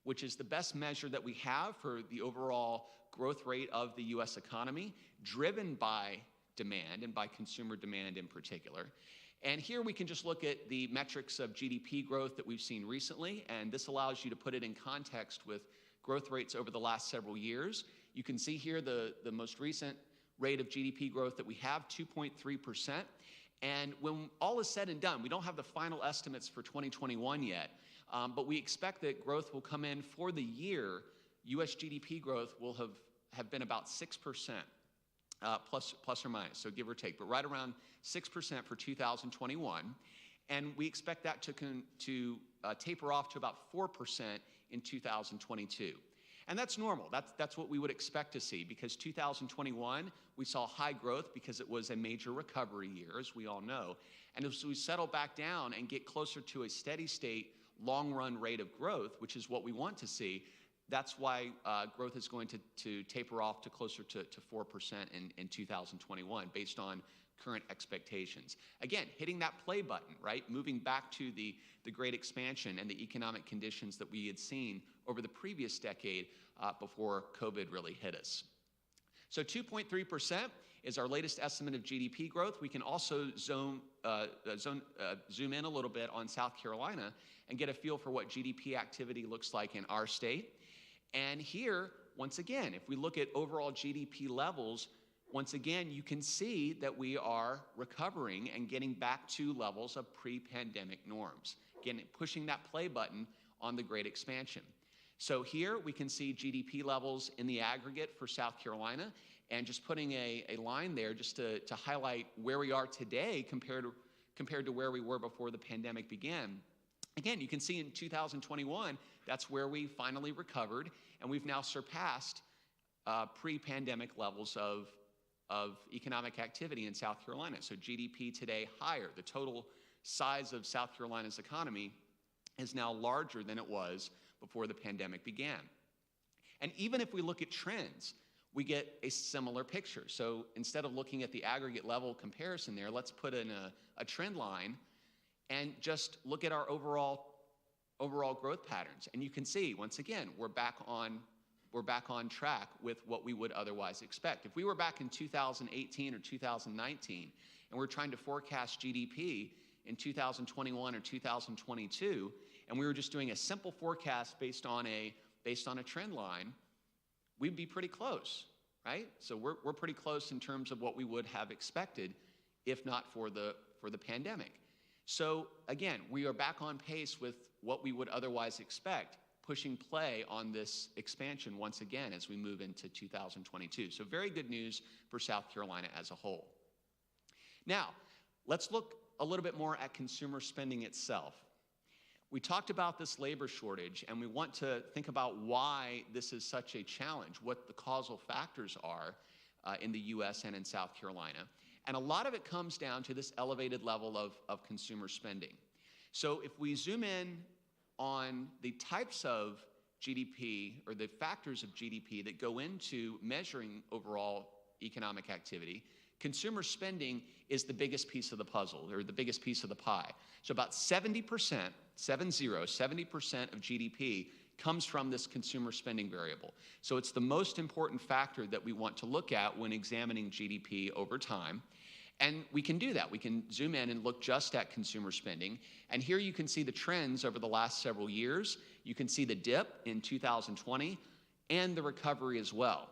which is the best measure that we have for the overall growth rate of the US economy, driven by demand and by consumer demand in particular. And here we can just look at the metrics of GDP growth that we've seen recently, and this allows you to put it in context with growth rates over the last several years. You can see here the most recent rate of GDP growth that we have, 2.3%. And when all is said and done, we don't have the final estimates for 2021 yet, but we expect that growth will come in for the year. US GDP growth will have been about 6%. Plus or minus, so give or take, but right around 6% for 2021. And we expect that to taper off to about 4% in 2022. And that's normal. That's what we would expect to see, because 2021, we saw high growth because it was a major recovery year, as we all know. And as we settle back down and get closer to a steady state, long-run rate of growth, which is what we want to see, that's why growth is going to taper off to closer to 4% in 2021, based on current expectations. Again, hitting that play button, right? Moving back to the great expansion and the economic conditions that we had seen over the previous decade before COVID really hit us. So 2.3% is our latest estimate of GDP growth. We can also zoom in a little bit on South Carolina and get a feel for what GDP activity looks like in our state. And here, once again, if we look at overall GDP levels, once again, you can see that we are recovering and getting back to levels of pre-pandemic norms. Again, pushing that play button on the great expansion. So here we can see GDP levels in the aggregate for South Carolina, and just putting a line there just to highlight where we are today compared to where we were before the pandemic began. Again, you can see in 2021, that's where we finally recovered, and we've now surpassed pre-pandemic levels of economic activity in South Carolina. So GDP today higher. The total size of South Carolina's economy is now larger than it was before the pandemic began. And even if we look at trends, we get a similar picture. So instead of looking at the aggregate level comparison there, let's put in a trend line and just look at our overall growth patterns. And you can see, once again, we're back on track with what we would otherwise expect. If we were back in 2018 or 2019 and we're trying to forecast GDP in 2021 or 2022, and we were just doing a simple forecast based on a trend line, we'd be pretty close, right? So we're pretty close in terms of what we would have expected if not for the pandemic. So again, we are back on pace with what we would otherwise expect pushing play on this expansion once again as we move into 2022. So very good news for South Carolina as a whole. Now, let's look a little bit more at consumer spending itself. We talked about this labor shortage, and we want to think about why this is such a challenge, what the causal factors are in the US and in South Carolina. And a lot of it comes down to this elevated level of consumer spending. So if we zoom in on the types of GDP, or the factors of GDP that go into measuring overall economic activity, consumer spending is the biggest piece of the puzzle, or the biggest piece of the pie. So about 70%, 70% of GDP comes from this consumer spending variable. So it's the most important factor that we want to look at when examining GDP over time. And we can do that. We can zoom in and look just at consumer spending. And here you can see the trends over the last several years. You can see the dip in 2020 and the recovery as well.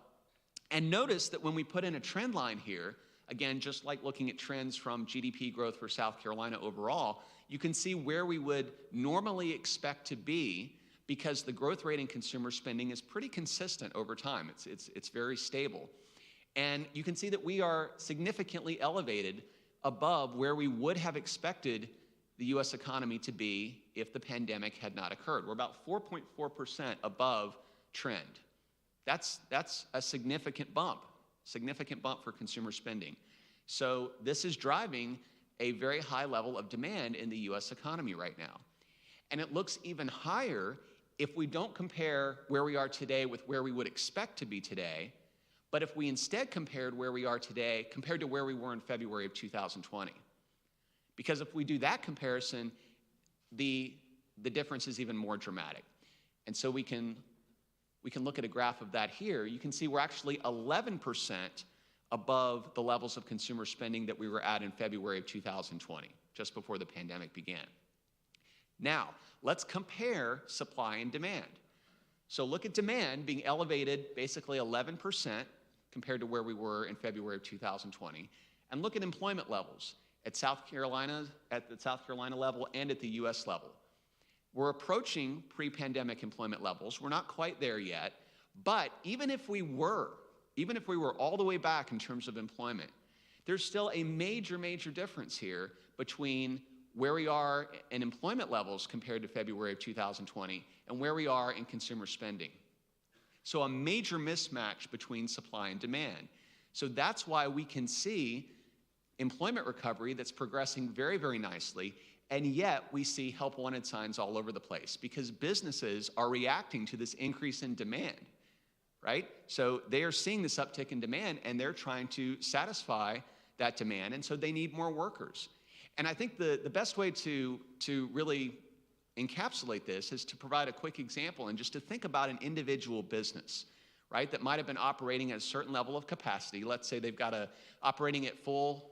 And notice that when we put in a trend line here, again, just like looking at trends from GDP growth for South Carolina overall, you can see where we would normally expect to be, because the growth rate in consumer spending is pretty consistent over time. It's very stable. And you can see that we are significantly elevated above where we would have expected the US economy to be if the pandemic had not occurred. We're about 4.4% above trend. That's a significant bump for consumer spending. So this is driving a very high level of demand in the US economy right now. And it looks even higher if we don't compare where we are today with where we would expect to be today, but if we instead compared where we are today compared to where we were in February of 2020. Because if we do that comparison, the difference is even more dramatic. And so we can look at a graph of that here. You can see we're actually 11% above the levels of consumer spending that we were at in February of 2020, just before the pandemic began. Now, let's compare supply and demand. So look at demand being elevated basically 11% compared to where we were in February of 2020, and look at employment levels at the South Carolina level and at the US level. We're approaching pre-pandemic employment levels. We're not quite there yet, but even if we were all the way back in terms of employment, there's still a major difference here between where we are in employment levels compared to February of 2020 and where we are in consumer spending. So a major mismatch between supply and demand. So that's why we can see employment recovery that's progressing very, very nicely, and yet we see help wanted signs all over the place because businesses are reacting to this increase in demand, right? So they are seeing this uptick in demand and they're trying to satisfy that demand, and so they need more workers. And I think the best way to really encapsulate this is to provide a quick example and just to think about an individual business, right, that might have been operating at a certain level of capacity. Let's say they've got operating at full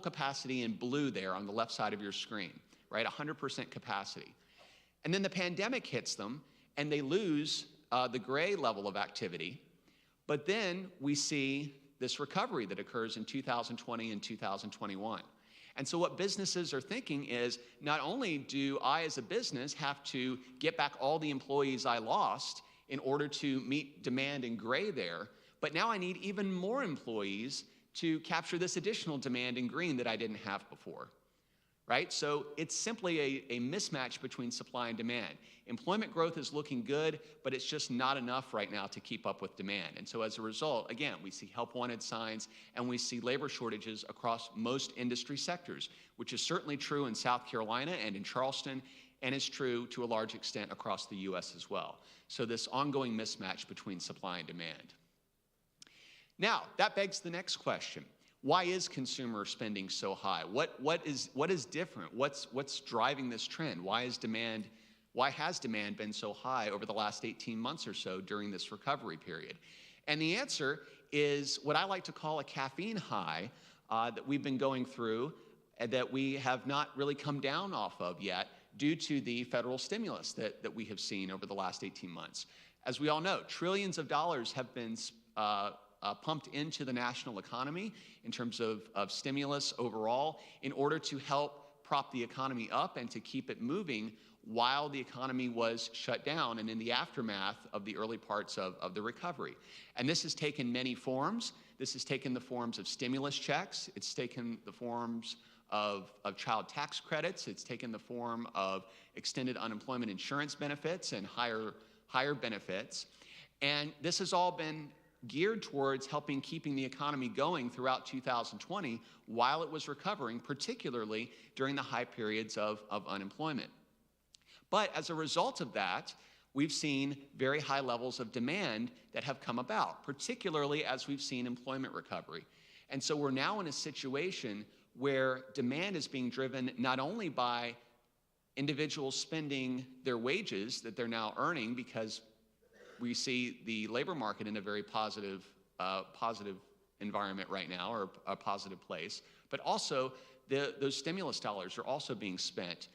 capacity in blue there on the left side of your screen, right, 100% capacity. And then the pandemic hits them and they lose the gray level of activity. But then we see this recovery that occurs in 2020 and 2021. And so what businesses are thinking is, not only do I as a business have to get back all the employees I lost in order to meet demand in gray there, but now I need even more employees to capture this additional demand in green that I didn't have before, right? So it's simply a mismatch between supply and demand. Employment growth is looking good, but it's just not enough right now to keep up with demand. And so as a result, again, we see help wanted signs and we see labor shortages across most industry sectors, which is certainly true in South Carolina and in Charleston, and is true to a large extent across the US as well. So this ongoing mismatch between supply and demand. Now, that begs the next question. Why is consumer spending so high? What is different? What's driving this trend? Why has demand been so high over the last 18 months or so during this recovery period? And the answer is what I like to call a caffeine high that we've been going through and that we have not really come down off of yet due to the federal stimulus that we have seen over the last 18 months. As we all know, trillions of dollars have been pumped into the national economy in terms of stimulus overall in order to help prop the economy up and to keep it moving while the economy was shut down and in the aftermath of the early parts of the recovery. And this has taken many forms. This has taken the forms of stimulus checks. It's taken the forms of child tax credits. It's taken the form of extended unemployment insurance benefits and higher benefits. And this has all been geared towards helping keeping the economy going throughout 2020 while it was recovering, particularly during the high periods of unemployment. But as a result of that, we've seen very high levels of demand that have come about, particularly as we've seen employment recovery. And so we're now in a situation where demand is being driven not only by individuals spending their wages that they're now earning, because we see the labor market in a very positive environment right now, or a positive place, but also those stimulus dollars are also being spent.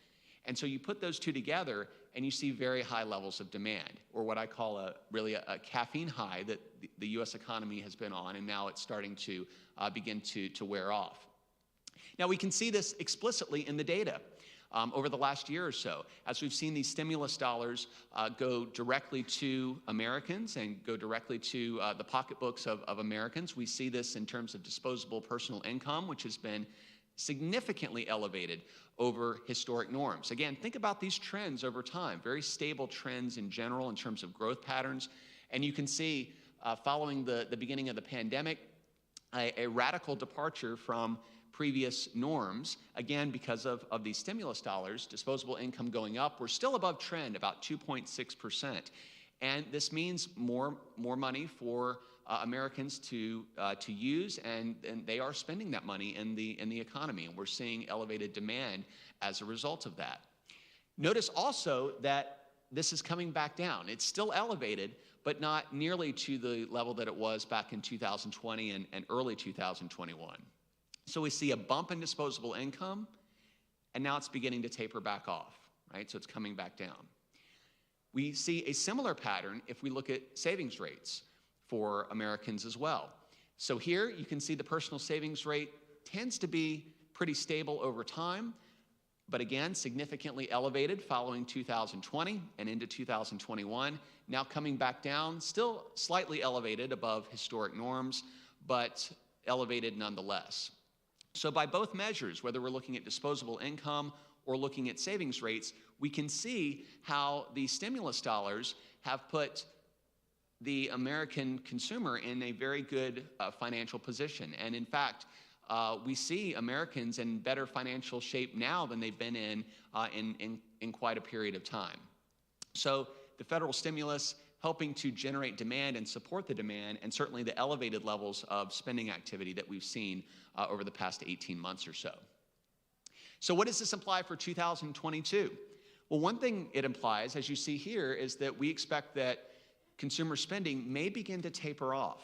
And so you put those two together and you see very high levels of demand, or what I call really a caffeine high that the US economy has been on, and now it's starting to begin to wear off. Now we can see this explicitly in the data. Over the last year or so, as we've seen these stimulus dollars go directly to Americans and go directly to the pocketbooks of Americans. We see this in terms of disposable personal income, which has been significantly elevated over historic norms. Again, think about these trends over time, very stable trends in general in terms of growth patterns. And you can see, following the beginning of the pandemic, a radical departure from previous norms, again, because of these stimulus dollars, disposable income going up. We're still above trend, about 2.6%. And this means more money for Americans to use, and they are spending that money in the economy, and we're seeing elevated demand as a result of that. Notice also that this is coming back down. It's still elevated, but not nearly to the level that it was back in 2020 and early 2021. So we see a bump in disposable income, and now it's beginning to taper back off, right? So it's coming back down. We see a similar pattern if we look at savings rates for Americans as well. So here you can see the personal savings rate tends to be pretty stable over time, but again, significantly elevated following 2020 and into 2021. Now coming back down, still slightly elevated above historic norms, but elevated nonetheless. So by both measures, whether we're looking at disposable income or looking at savings rates, we can see how the stimulus dollars have put the American consumer in a very good financial position. And in fact, we see Americans in better financial shape now than they've been in quite a period of time. So the federal stimulus helping to generate demand and support the demand, and certainly the elevated levels of spending activity that we've seen over the past 18 months or so. So what does this imply for 2022? Well, one thing it implies, as you see here, is that we expect that consumer spending may begin to taper off,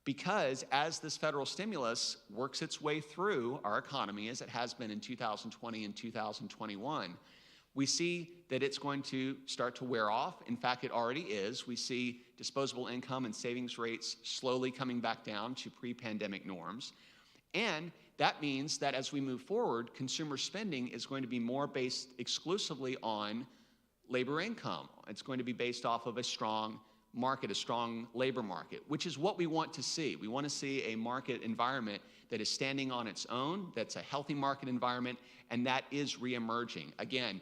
because as this federal stimulus works its way through our economy, as it has been in 2020 and 2021, we see that it's going to start to wear off. In fact, it already is. We see disposable income and savings rates slowly coming back down to pre-pandemic norms. And that means that as we move forward, consumer spending is going to be more based exclusively on labor income. It's going to be based off of a strong market, a strong labor market, which is what we want to see. We want to see a market environment that is standing on its own, that's a healthy market environment, and that is reemerging. Again,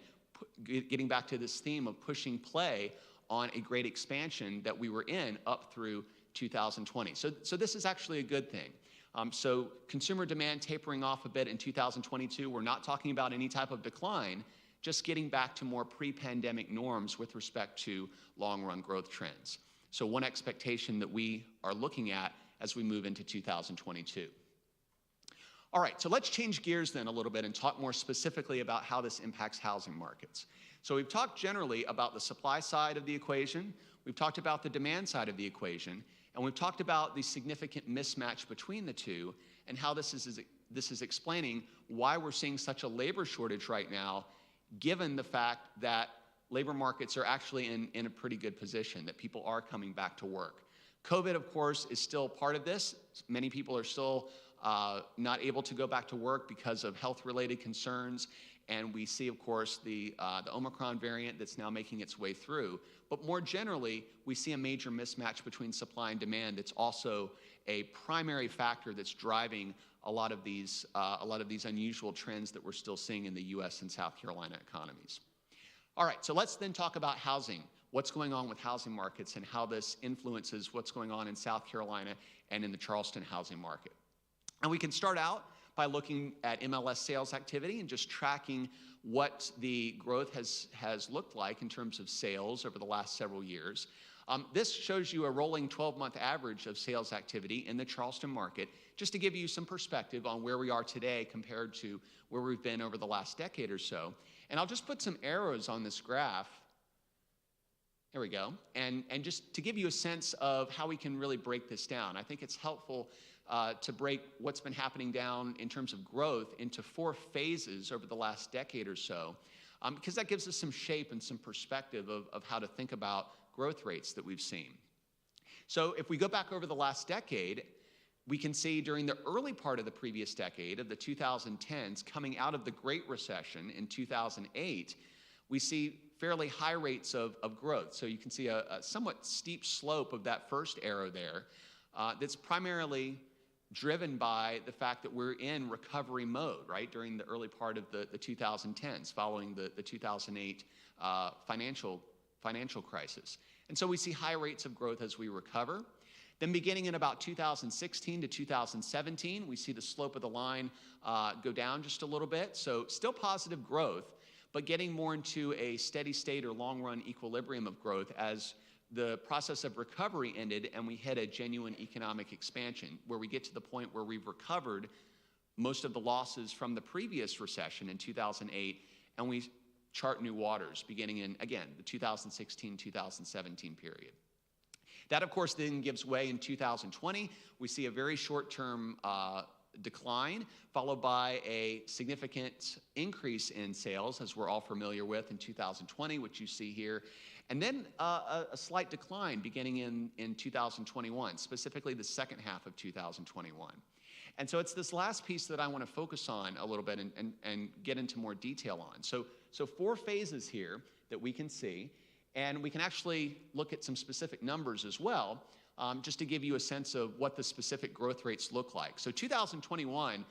getting back to this theme of pushing play on a great expansion that we were in up through 2020. So this is actually a good thing. So consumer demand tapering off a bit in 2022. We're not talking about any type of decline, just getting back to more pre-pandemic norms with respect to long-run growth trends. So one expectation that we are looking at as we move into 2022. All right, so let's change gears then a little bit and talk more specifically about how this impacts housing markets. So we've talked generally about the supply side of the equation, we've talked about the demand side of the equation, and we've talked about the significant mismatch between the two and how this is explaining why we're seeing such a labor shortage right now, given the fact that labor markets are actually in a pretty good position, that people are coming back to work. COVID, of course, is still part of this. Many people are still not able to go back to work because of health-related concerns. And we see, of course, the Omicron variant that's now making its way through. But more generally, we see a major mismatch between supply and demand that's also a primary factor that's driving a lot of these unusual trends that we're still seeing in the U.S. and South Carolina economies. All right, so let's then talk about housing. What's going on with housing markets and how this influences what's going on in South Carolina and in the Charleston housing market. And we can start out by looking at MLS sales activity and just tracking what the growth has looked like in terms of sales over the last several years. This shows you a rolling 12-month average of sales activity in the Charleston market, just to give you some perspective on where we are today compared to where we've been over the last decade or so. And I'll just put some arrows on this graph. There we go. And just to give you a sense of how we can really break this down, I think it's helpful to break what's been happening down in terms of growth into 4 phases over the last decade or so, because that gives us some shape and some perspective of how to think about growth rates that we've seen. So if we go back over the last decade, we can see during the early part of the previous decade, of the 2010s, coming out of the Great Recession in 2008, we see fairly high rates of growth. So you can see a somewhat steep slope of that first arrow there that's primarily driven by the fact that we're in recovery mode, right, during the early part of the 2010s, following the 2008 financial crisis. And so we see high rates of growth as we recover. Then beginning in about 2016 to 2017, we see the slope of the line go down just a little bit. So still positive growth, but getting more into a steady state or long-run equilibrium of growth as the process of recovery ended and we hit a genuine economic expansion, where we get to the point where we've recovered most of the losses from the previous recession in 2008, and we chart new waters beginning in, again, the 2016-2017 period. That, of course, then gives way in 2020. We see a very short-term decline, followed by a significant increase in sales, as we're all familiar with, in 2020, which you see here, and then a slight decline beginning in 2021, specifically the second half of 2021. And so it's this last piece that I want to focus on a little bit and get into more detail on. So 4 phases here that we can see, and we can actually look at some specific numbers as well, just to give you a sense of what the specific growth rates look like. So 2021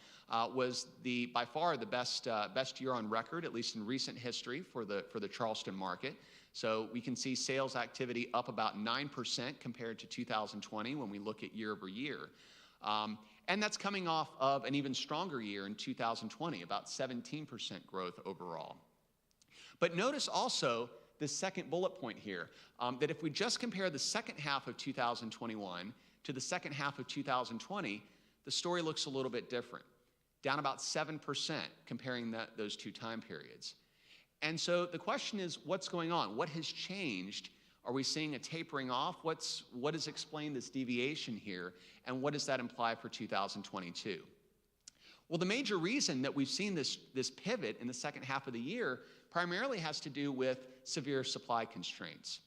was by far the best year on record, at least in recent history, for the Charleston market. So we can see sales activity up about 9% compared to 2020 when we look at year over year. And that's coming off of an even stronger year in 2020, about 17% growth overall. But notice also this second bullet point here, that if we just compare the second half of 2021 to the second half of 2020, the story looks a little bit different, down about 7% comparing those 2 time periods. And so the question is, what's going on? What has changed? Are we seeing a tapering off? What has explained this deviation here, and what does that imply for 2022? Well, the major reason that we've seen this pivot in the second half of the year primarily has to do with severe supply constraints.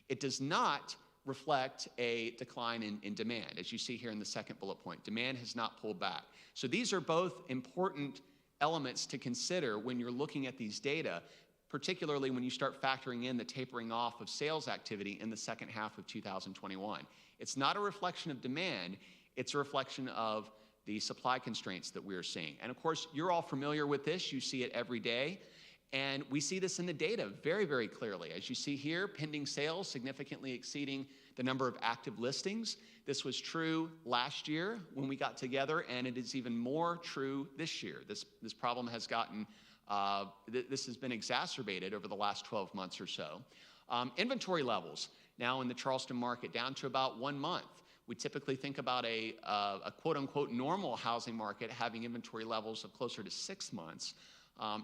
It does not reflect a decline in demand, as you see here in the second bullet point. Demand has not pulled back. So these are both important elements to consider when you're looking at these data, particularly when you start factoring in the tapering off of sales activity in the second half of 2021. It's not a reflection of demand, it's a reflection of the supply constraints that we're seeing. And of course, you're all familiar with this, you see it every day, and we see this in the data very, very clearly. As you see here, pending sales significantly exceeding the number of active listings. This was true last year when we got together, and it is even more true this year. This problem has gotten, this has been exacerbated over the last 12 months or so. Inventory levels now in the Charleston market down to about 1 month. We typically think about a quote-unquote normal housing market having inventory levels of closer to 6 months,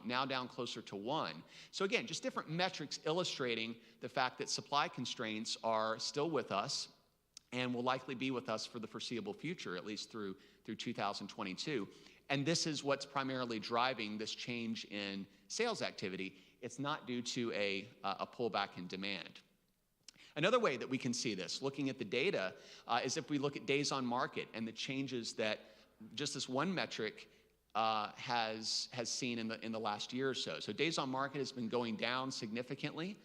now down closer to 1. So again, just different metrics illustrating the fact that supply constraints are still with us and will likely be with us for the foreseeable future, at least through 2022. And this is what's primarily driving this change in sales activity. It's not due to a pullback in demand. Another way that we can see this, looking at the data, is if we look at days on market and the changes that just this one metric has seen in the last year or so. So days on market has been going down significantly,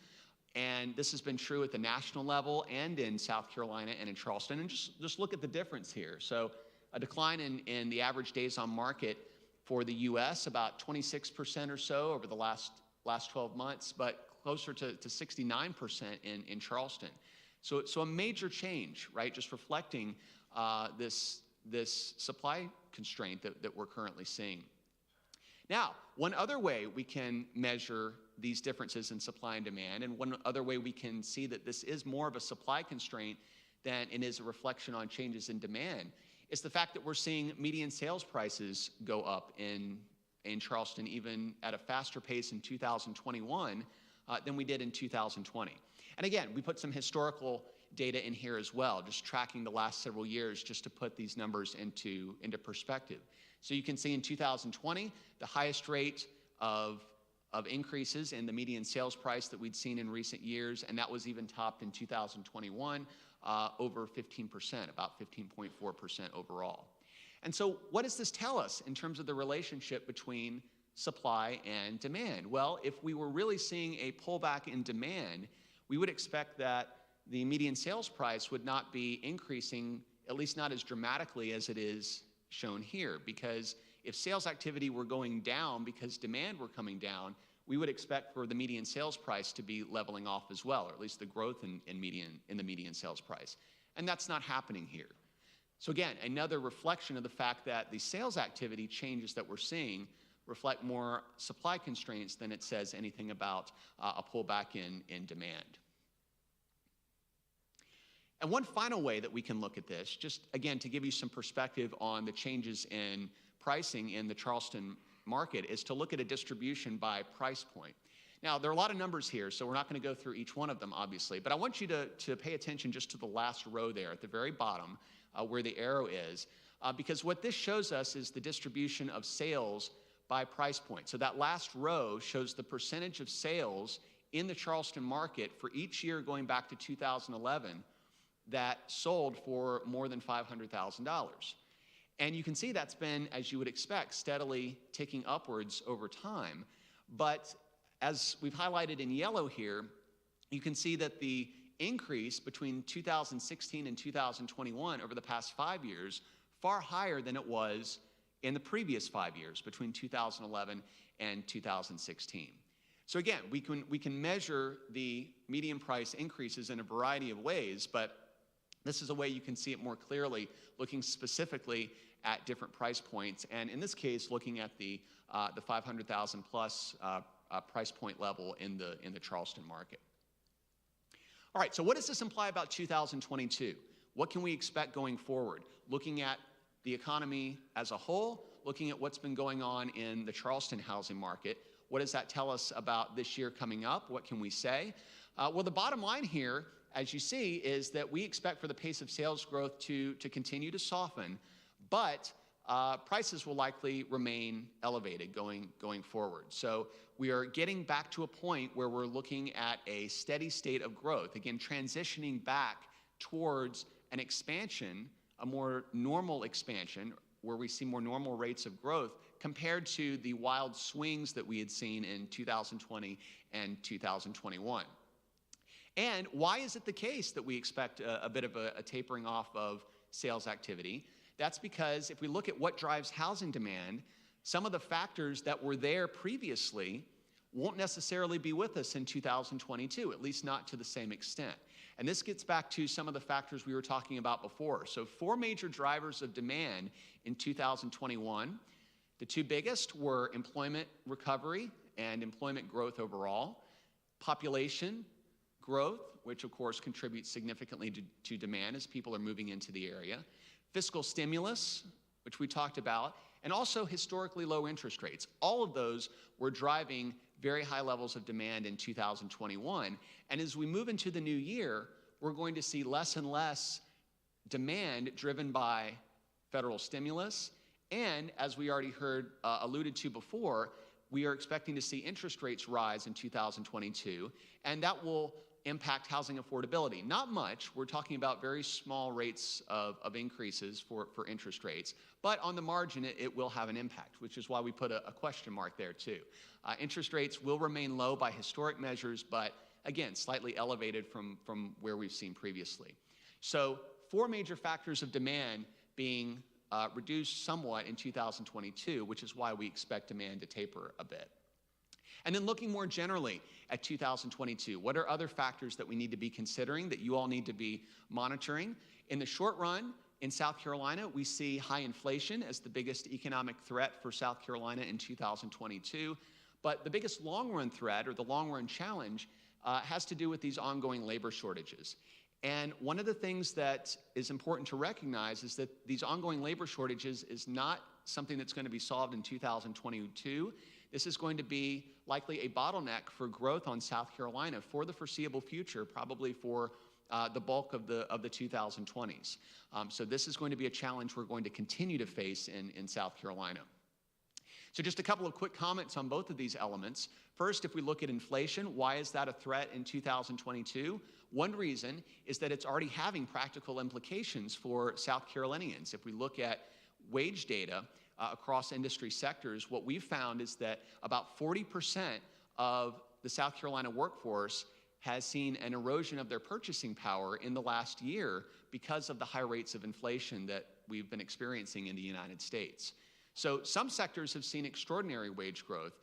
and this has been true at the national level and in South Carolina and in Charleston. And just look at the difference here. So a decline in the average days on market for the U.S., about 26% or so over the last 12 months, but closer to 69% in Charleston. So a major change, right? Just reflecting this supply constraint that we're currently seeing. Now, one other way we can measure these differences in supply and demand, and one other way we can see that this is more of a supply constraint than it is a reflection on changes in demand, is the fact that we're seeing median sales prices go up in Charleston even at a faster pace in 2021 than we did in 2020. And again, we put some historical data in here as well, just tracking the last several years just to put these numbers into perspective. So you can see in 2020, the highest rate of increases in the median sales price that we'd seen in recent years, and that was even topped in 2021, over 15%, about 15.4% overall. And so what does this tell us in terms of the relationship between supply and demand? Well, if we were really seeing a pullback in demand, we would expect that the median sales price would not be increasing, at least not as dramatically as it is shown here, because if sales activity were going down because demand were coming down, we would expect for the median sales price to be leveling off as well, or at least the growth in the median sales price. And that's not happening here. So again, another reflection of the fact that the sales activity changes that we're seeing reflect more supply constraints than it says anything about a pullback in demand. And one final way that we can look at this, just again to give you some perspective on the changes in pricing in the Charleston market, is to look at a distribution by price point. Now, there are a lot of numbers here, so we're not going to go through each one of them, obviously, but I want you to pay attention just to the last row there at the very bottom where the arrow is, because what this shows us is the distribution of sales by price point. So that last row shows the percentage of sales in the Charleston market for each year going back to 2011 that sold for more than $500,000. And you can see that's been, as you would expect, steadily ticking upwards over time. But as we've highlighted in yellow here, you can see that the increase between 2016 and 2021 over the past 5 years far higher than it was in the previous 5 years between 2011 and 2016. So again, we can measure the median price increases in a variety of ways, but this is a way you can see it more clearly, looking specifically at different price points, and in this case, looking at the 500,000 plus price point level in the Charleston market. All right, so what does this imply about 2022? What can we expect going forward? Looking at the economy as a whole, looking at what's been going on in the Charleston housing market, what does that tell us about this year coming up? What can we say? Well, the bottom line here, as you see, is that we expect for the pace of sales growth to continue to soften, but prices will likely remain elevated going forward. So we are getting back to a point where we're looking at a steady state of growth, again, transitioning back towards an expansion, a more normal expansion, where we see more normal rates of growth compared to the wild swings that we had seen in 2020 and 2021. And why is it the case that we expect a bit of a tapering off of sales activity? That's because if we look at what drives housing demand, some of the factors that were there previously won't necessarily be with us in 2022, at least not to the same extent. And this gets back to some of the factors we were talking about before. So 4 major drivers of demand in 2021. The 2 biggest were employment recovery and employment growth overall, population growth, which of course contributes significantly to demand as people are moving into the area, fiscal stimulus, which we talked about, and also historically low interest rates. All of those were driving very high levels of demand in 2021. And as we move into the new year, we're going to see less and less demand driven by federal stimulus. And as we already heard alluded to before, we are expecting to see interest rates rise in 2022, and that will impact housing affordability? Not much. We're talking about very small rates of increases for interest rates, but on the margin, it will have an impact, which is why we put a question mark there too. Interest rates will remain low by historic measures, but again, slightly elevated from where we've seen previously. So 4 major factors of demand being reduced somewhat in 2022, which is why we expect demand to taper a bit. And then looking more generally at 2022, what are other factors that we need to be considering, that you all need to be monitoring? In the short run, in South Carolina, we see high inflation as the biggest economic threat for South Carolina in 2022. But the biggest long-run threat, or the long-run challenge, has to do with these ongoing labor shortages. And one of the things that is important to recognize is that these ongoing labor shortages is not something that's going to be solved in 2022. This is going to be likely a bottleneck for growth on South Carolina for the foreseeable future, probably for the bulk of the 2020s. So this is going to be a challenge we're going to continue to face in South Carolina. So just a couple of quick comments on both of these elements. First, if we look at inflation, why is that a threat in 2022? One reason is that it's already having practical implications for South Carolinians. If we look at wage data across industry sectors, what we've found is that about 40% of the South Carolina workforce has seen an erosion of their purchasing power in the last year because of the high rates of inflation that we've been experiencing in the United States. So some sectors have seen extraordinary wage growth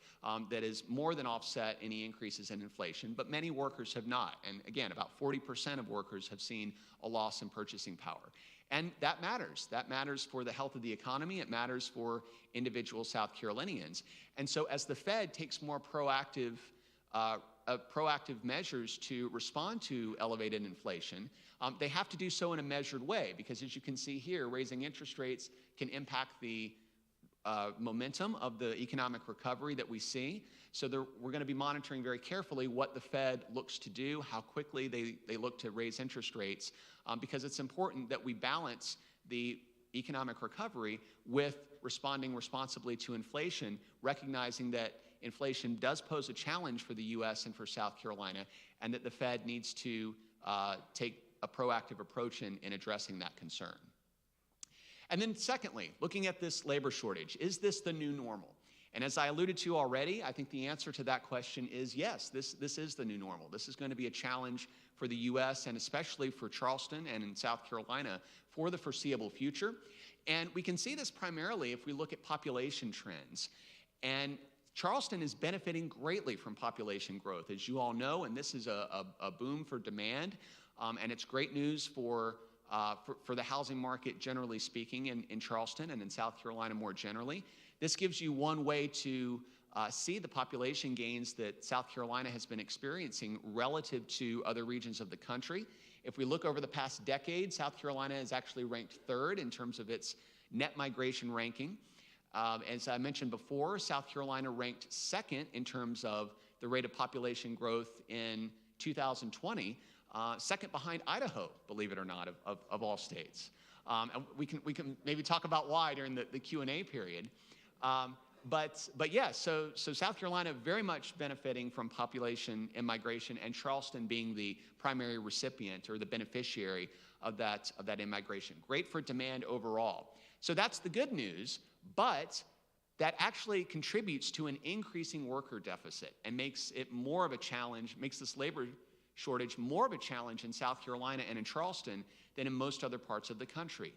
that has more than offset any increases in inflation, but many workers have not. And again, about 40% of workers have seen a loss in purchasing power. And that matters. That matters for the health of the economy. It matters for individual South Carolinians. And so as the Fed takes more proactive measures to respond to elevated inflation, they have to do so in a measured way, because as you can see here, raising interest rates can impact the momentum of the economic recovery that we see. So we're going to be monitoring very carefully what the Fed looks to do, how quickly they look to raise interest rates, because it's important that we balance the economic recovery with responding responsibly to inflation, recognizing that inflation does pose a challenge for the U.S. and for South Carolina, and that the Fed needs to take a proactive approach in addressing that concern. And then secondly, looking at this labor shortage, is this the new normal? And as I alluded to already, I think the answer to that question is yes, this is the new normal. This is going to be a challenge for the U.S. and especially for Charleston and in South Carolina for the foreseeable future. And we can see this primarily if we look at population trends. And Charleston is benefiting greatly from population growth, as you all know, and this is a boom for demand, and it's great news for the housing market, generally speaking, in Charleston and in South Carolina more generally. This gives you one way to see the population gains that South Carolina has been experiencing relative to other regions of the country. If we look over the past decade, South Carolina is actually ranked 3rd in terms of its net migration ranking. As I mentioned before, South Carolina ranked 2nd in terms of the rate of population growth in 2020. 2nd behind Idaho, believe it or not, of all states. And we can maybe talk about why during the Q&A period. But yeah, so South Carolina very much benefiting from population and migration, and Charleston being the primary recipient or the beneficiary of that immigration. Great for demand overall. So that's the good news, but that actually contributes to an increasing worker deficit and makes it more of a challenge, makes this labor shortage more of a challenge in South Carolina and in Charleston than in most other parts of the country.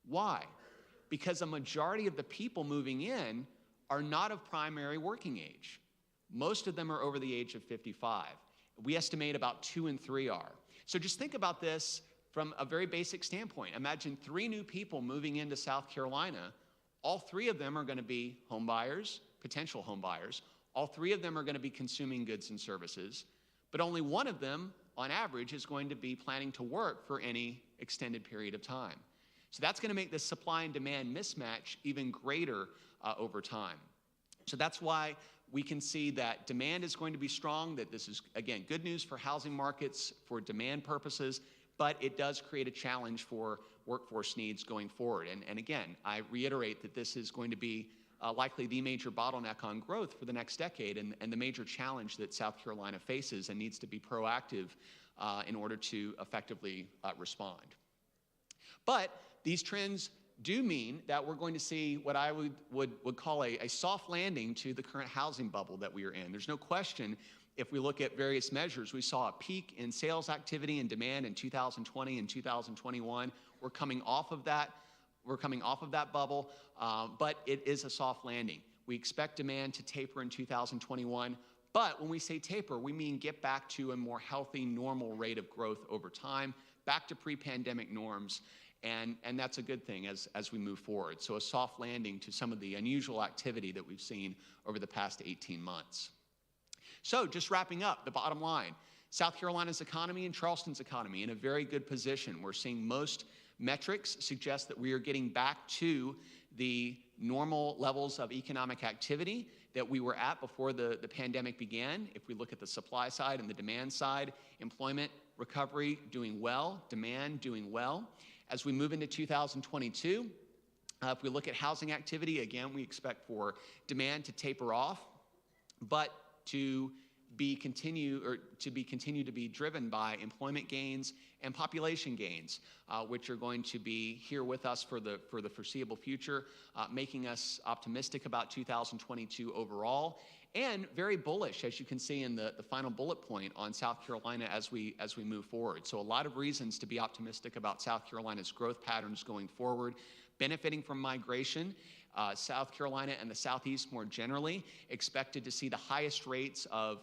Why? Because a majority of the people moving in are not of primary working age. Most of them are over the age of 55. We estimate about 2 in 3 are. So just think about this from a very basic standpoint. Imagine 3 new people moving into South Carolina. All 3 of them are going to be home buyers, potential home buyers. All 3 of them are going to be consuming goods and services. But only one of them, on average, is going to be planning to work for any extended period of time. So that's going to make this supply and demand mismatch even greater over time. So that's why we can see that demand is going to be strong, that this is, again, good news for housing markets for demand purposes, but it does create a challenge for workforce needs going forward. And again, I reiterate that this is going to be likely the major bottleneck on growth for the next decade, and the major challenge that South Carolina faces and needs to be proactive in order to effectively respond. But these trends do mean that we're going to see what I would call a soft landing to the current housing bubble that we are in. There's no question, if we look at various measures, we saw a peak in sales activity and demand in 2020 and 2021. We're coming off of that. We're coming off of that bubble, but it is a soft landing. We expect demand to taper in 2021, but when we say taper, we mean get back to a more healthy, normal rate of growth over time, back to pre-pandemic norms, and that's a good thing as we move forward. So a soft landing to some of the unusual activity that we've seen over the past 18 months. So just wrapping up, the bottom line, South Carolina's economy and Charleston's economy in a very good position. We're seeing most metrics suggest that we are getting back to the normal levels of economic activity that we were at before the pandemic began. If we look at the supply side and the demand side, employment recovery doing well, demand doing well. As we move into 2022, if we look at housing activity, again, we expect for demand to taper off, but to continue to be driven by employment gains and population gains, which are going to be here with us for the foreseeable future, making us optimistic about 2022 overall, and very bullish, as you can see in the final bullet point, on South Carolina as we move forward. So a lot of reasons to be optimistic about South Carolina's growth patterns going forward, benefiting from migration. South Carolina and the Southeast more generally expected to see the highest rates of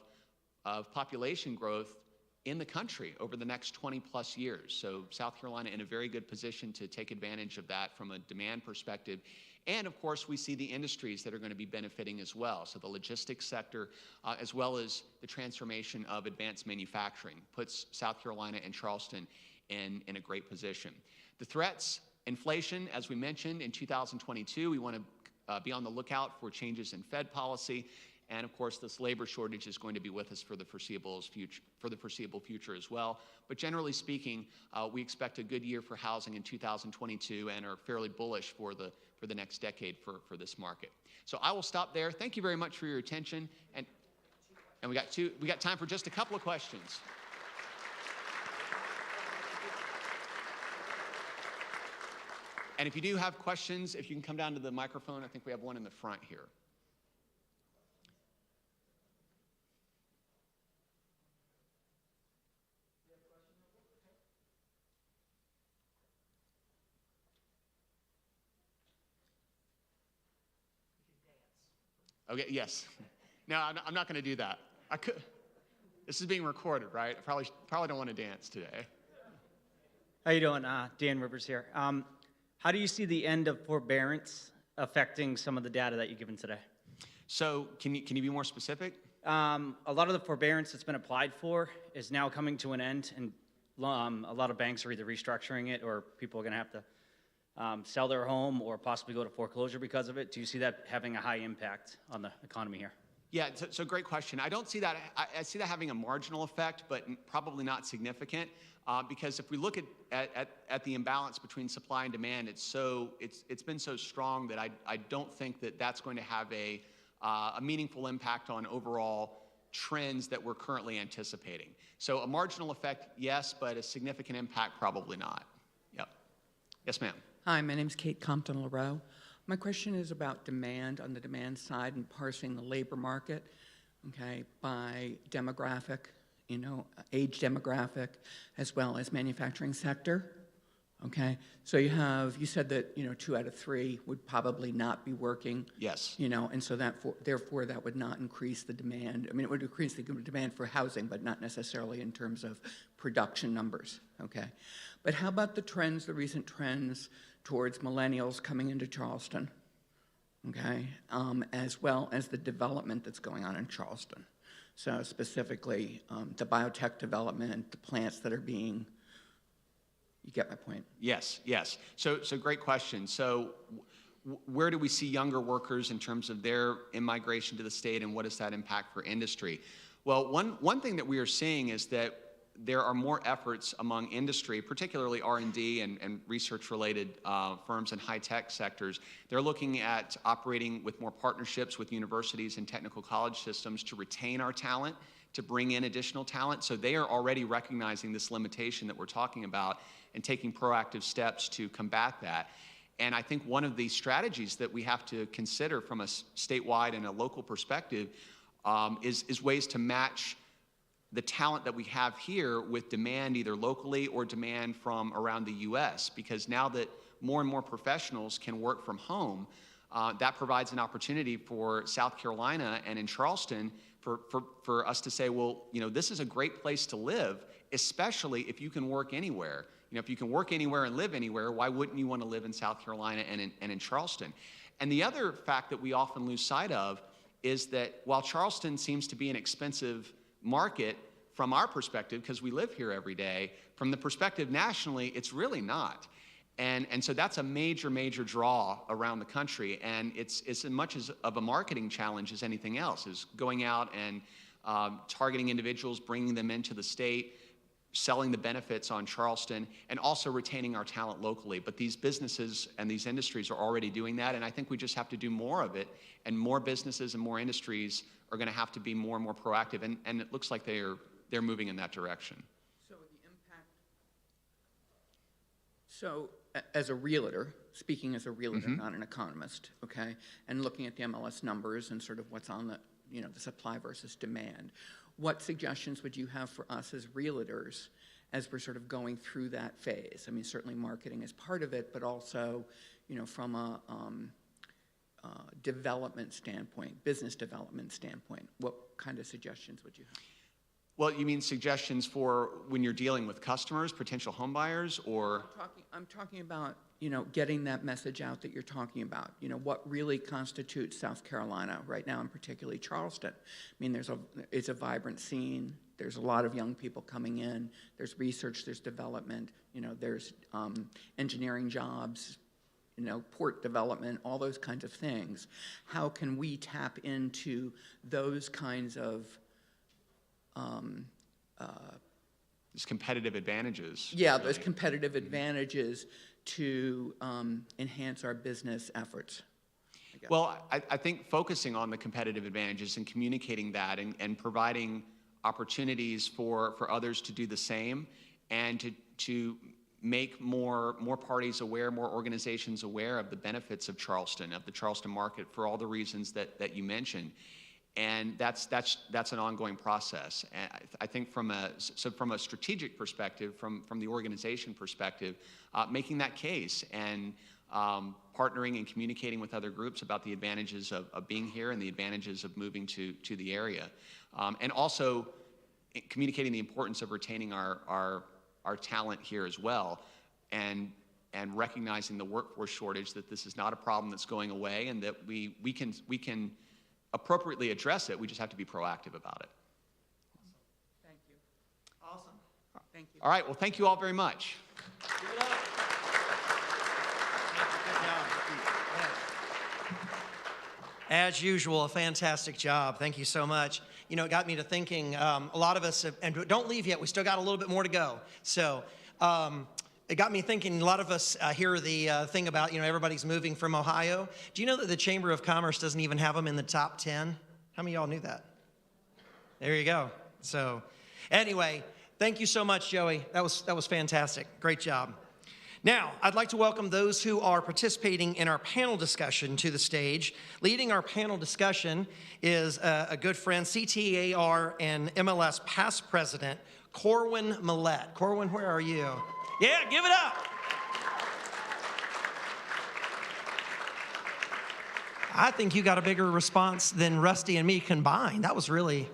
population growth in the country over the next 20 plus years. So South Carolina in a very good position to take advantage of that from a demand perspective. And of course, we see the industries that are going to be benefiting as well. So the logistics sector, as well as the transformation of advanced manufacturing, puts South Carolina and Charleston in a great position. The threats, inflation, as we mentioned, in 2022, we want to be on the lookout for changes in Fed policy. And of course, this labor shortage is going to be with us for the foreseeable future as well. But generally speaking, we expect a good year for housing in 2022 and are fairly bullish for the next decade for this market. So I will stop there. Thank you very much for your attention. And we got time for just a couple of questions. And if you do have questions, if you can come down to the microphone, I think we have one in the front here. Okay, yes. No, I'm not going to do that. I could. This is being recorded, right? I probably don't want to dance today. How you doing? Dan Rivers here. How do you see the end of forbearance affecting some of the data that you've given today? So can you be more specific? A lot of the forbearance that's been applied for is now coming to an end, and a lot of banks are either restructuring it or people are going to have to sell their home or possibly go to foreclosure because of it. Do you see that having a high impact on the economy here? Yeah, so great question. I don't see that. I see that having a marginal effect, but probably not significant, because if we look at the imbalance between supply and demand, it's been so strong that I don't think that that's going to have a meaningful impact on overall trends that we're currently anticipating. So a marginal effect, yes, but a significant impact, probably not. Yep. Yes, ma'am. Hi, my name is Kate Compton-LaRoe. My question is about demand on the demand side and parsing the labor market, okay, by demographic, age demographic, as well as manufacturing sector, okay? So you said that, 2 out of 3 would probably not be working. Yes. And so therefore that would not increase the demand. I mean, it would increase the demand for housing, but not necessarily in terms of production numbers, okay? But how about the recent trends towards millennials coming into Charleston, okay, as well as the development that's going on in Charleston? So specifically, the biotech development, the plants that are being, you get my point? Yes. So great question. So where do we see younger workers in terms of their immigration to the state, and what does that impact for industry? Well, one thing that we are seeing is that there are more efforts among industry, particularly R&D and research-related firms and high-tech sectors. They're looking at operating with more partnerships with universities and technical college systems to retain our talent, to bring in additional talent. So they are already recognizing this limitation that we're talking about and taking proactive steps to combat that. And I think one of the strategies that we have to consider from a statewide and a local perspective is ways to match the talent that we have here with demand either locally or demand from around the U.S. Because now that more and more professionals can work from home, that provides an opportunity for South Carolina and in Charleston for us to say, well, you know, this is a great place to live, especially if you can work anywhere. You know, if you can work anywhere and live anywhere, why wouldn't you want to live in South Carolina and in Charleston? And the other fact that we often lose sight of is that while Charleston seems to be an expensive market from our perspective, because we live here every day, from the perspective nationally, it's really not. And so that's a major, major draw around the country. And it's as much of a marketing challenge as anything else, is going out and targeting individuals, bringing them into the state, selling the benefits on Charleston, and also retaining our talent locally. But these businesses and these industries are already doing that, and I think we just have to do more of it, and more businesses and more industries are gonna have to be more and more proactive, and it looks like they're moving in that direction. So the impact, so as a realtor, speaking as a realtor, not an economist, okay, and looking at the MLS numbers and sort of what's on the, you know, the supply versus demand, what suggestions would you have for us as realtors as we're sort of going through that phase? I mean, certainly marketing is part of it, but also, you know, from a development standpoint, business development standpoint, what kind of suggestions would you have? Well, you mean suggestions for when you're dealing with customers, potential home buyers, or? I'm talking about, you know, getting that message out that you're talking about. You know, what really constitutes South Carolina right now, and particularly Charleston. I mean, it's a vibrant scene. There's a lot of young people coming in. There's research, there's development. You know, there's engineering jobs, you know, port development, all those kinds of things. How can we tap into those kinds of these competitive advantages. Yeah, those competitive advantages to enhance our business efforts. Well, I think focusing on the competitive advantages and communicating that and providing opportunities for others to do the same, and to make more parties aware, more organizations aware of the benefits of Charleston, of the Charleston market, for all the reasons that you mentioned. And that's an ongoing process. And I think from a strategic perspective, from the organization perspective, making that case and partnering and communicating with other groups about the advantages of being here and the advantages of moving to the area, and also communicating the importance of retaining our talent here as well, and recognizing the workforce shortage, that this is not a problem that's going away, and that we can appropriately address it. We just have to be proactive about it. Thank you. Awesome. Thank you. All right, well, thank you all very much. Give it up. Good job. As usual, a fantastic job. Thank you so much. You know, it got me to thinking, a lot of us, and don't leave yet, we still got a little bit more to go. So it got me thinking, a lot of us hear the thing about, you know, everybody's moving from Ohio. Do you know that the Chamber of Commerce doesn't even have them in the top 10? How many of y'all knew that? There you go. So anyway, thank you so much, Joey. That was fantastic. Great job. Now, I'd like to welcome those who are participating in our panel discussion to the stage. Leading our panel discussion is a good friend, CTAR and MLS past president, Corwin Millett. Corwin, where are you? Yeah, give it up. I think you got a bigger response than Rusty and me combined. That was really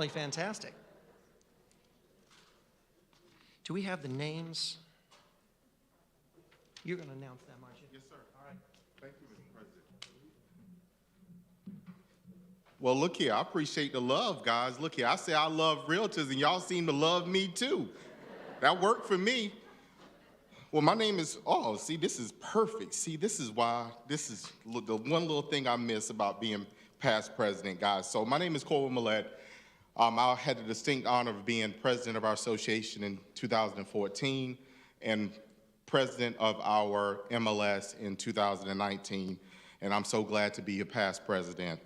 fantastic. Do we have the names? You're going to announce them, aren't you? Yes, sir. All right. Thank you, Mr. President. Well, look here. I appreciate the love, guys. Look here. I say I love realtors, and y'all seem to love me, too. That worked for me. Well, my name is, oh, see, this is perfect. See, this is why, this is the one little thing I miss about being past president, guys. So my name is Corwin Millett. I had the distinct honor of being president of our association in 2014 and president of our MLS in 2019, and I'm so glad to be a past president.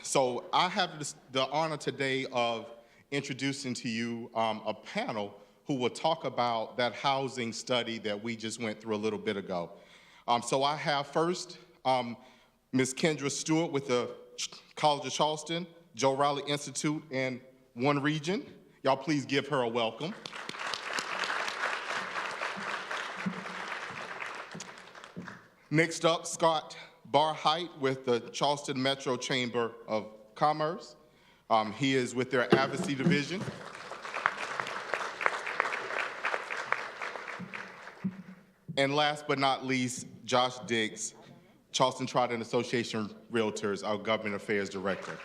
So I have the honor today of introducing to you a panel who will talk about that housing study that we just went through a little bit ago. So I have first Ms. Kendra Stewart with the College of Charleston, Joe Riley Institute, and One Region. Y'all please give her a welcome. Next up, Scott Barhight with the Charleston Metro Chamber of Commerce. He is with their advocacy division. And last but not least, Josh Dix, Charleston Trident Association Realtors, our Government Affairs Director.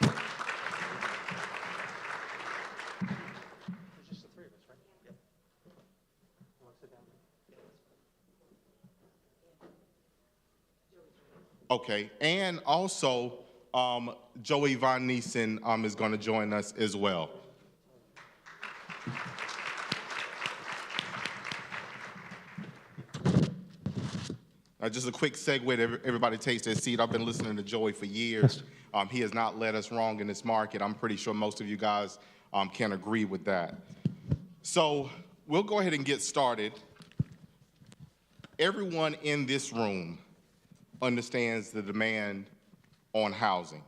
Okay, and also Joey Von Nessen is going to join us as well. Just a quick segue to everybody takes their seat. I've been listening to Joey for years. He has not led us wrong in this market. I'm pretty sure most of you guys can agree with that. So we'll go ahead and get started. Everyone in this room understands the demand on housing.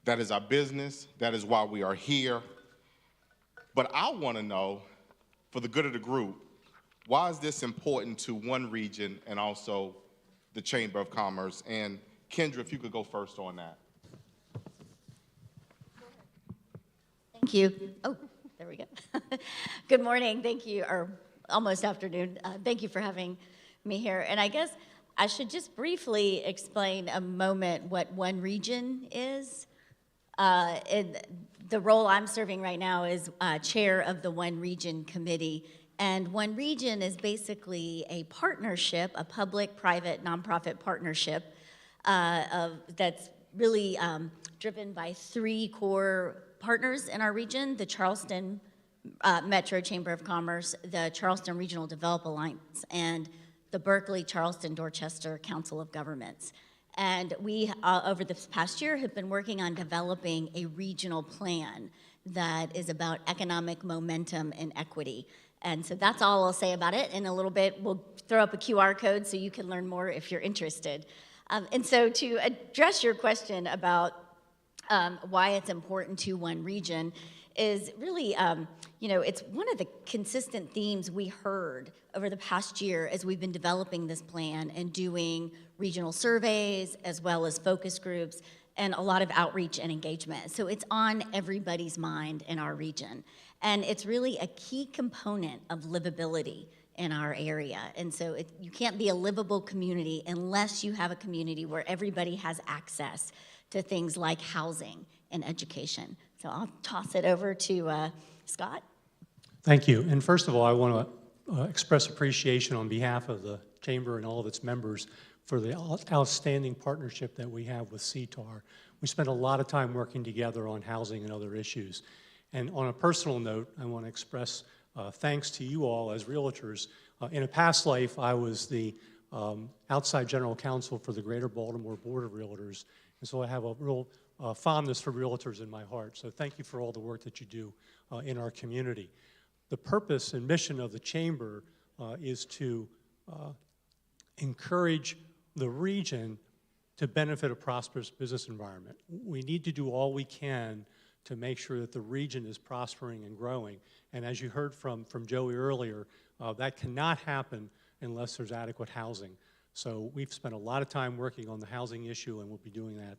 That is our business. That is why we are here. But I want to know, for the good of the group, why is this important to One Region and also the Chamber of Commerce? And Kendra, if you could go first on that. Thank you. Oh, there we go. Good morning. Thank you, or almost afternoon. Thank you for having me here. And I guess I should just briefly explain a moment what One Region is. The role I'm serving right now is chair of the One Region Committee. And One Region is basically a partnership, a public-private nonprofit partnership that's really driven by three core partners in our region: the Charleston Metro Chamber of Commerce, the Charleston Regional Develop Alliance, and the Berkeley Charleston Dorchester Council of Governments. And we, over this past year, have been working on developing a regional plan that is about economic momentum and equity. And so that's all I'll say about it. In a little bit, we'll throw up a QR code so you can learn more if you're interested. And so to address your question about why it's important to One Region is really, it's one of the consistent themes we heard over the past year as we've been developing this plan and doing regional surveys as well as focus groups and a lot of outreach and engagement. So it's on everybody's mind in our region. And it's really a key component of livability in our area. And so you can't be a livable community unless you have a community where everybody has access to things like housing and education. So I'll toss it over to Scott. Thank you. And first of all, I want to express appreciation on behalf of the Chamber and all of its members for the outstanding partnership that we have with CTAR. We spent a lot of time working together on housing and other issues. And on a personal note, I want to express thanks to you all as realtors. In a past life, I was the outside general counsel for the Greater Baltimore Board of Realtors, and so I have a real fondness for realtors in my heart. So thank you for all the work that you do in our community. The purpose and mission of the Chamber is to encourage the region to benefit a prosperous business environment. We need to do all we can to make sure that the region is prospering and growing. And as you heard from Joey earlier, that cannot happen unless there's adequate housing. So we've spent a lot of time working on the housing issue, and we'll be doing that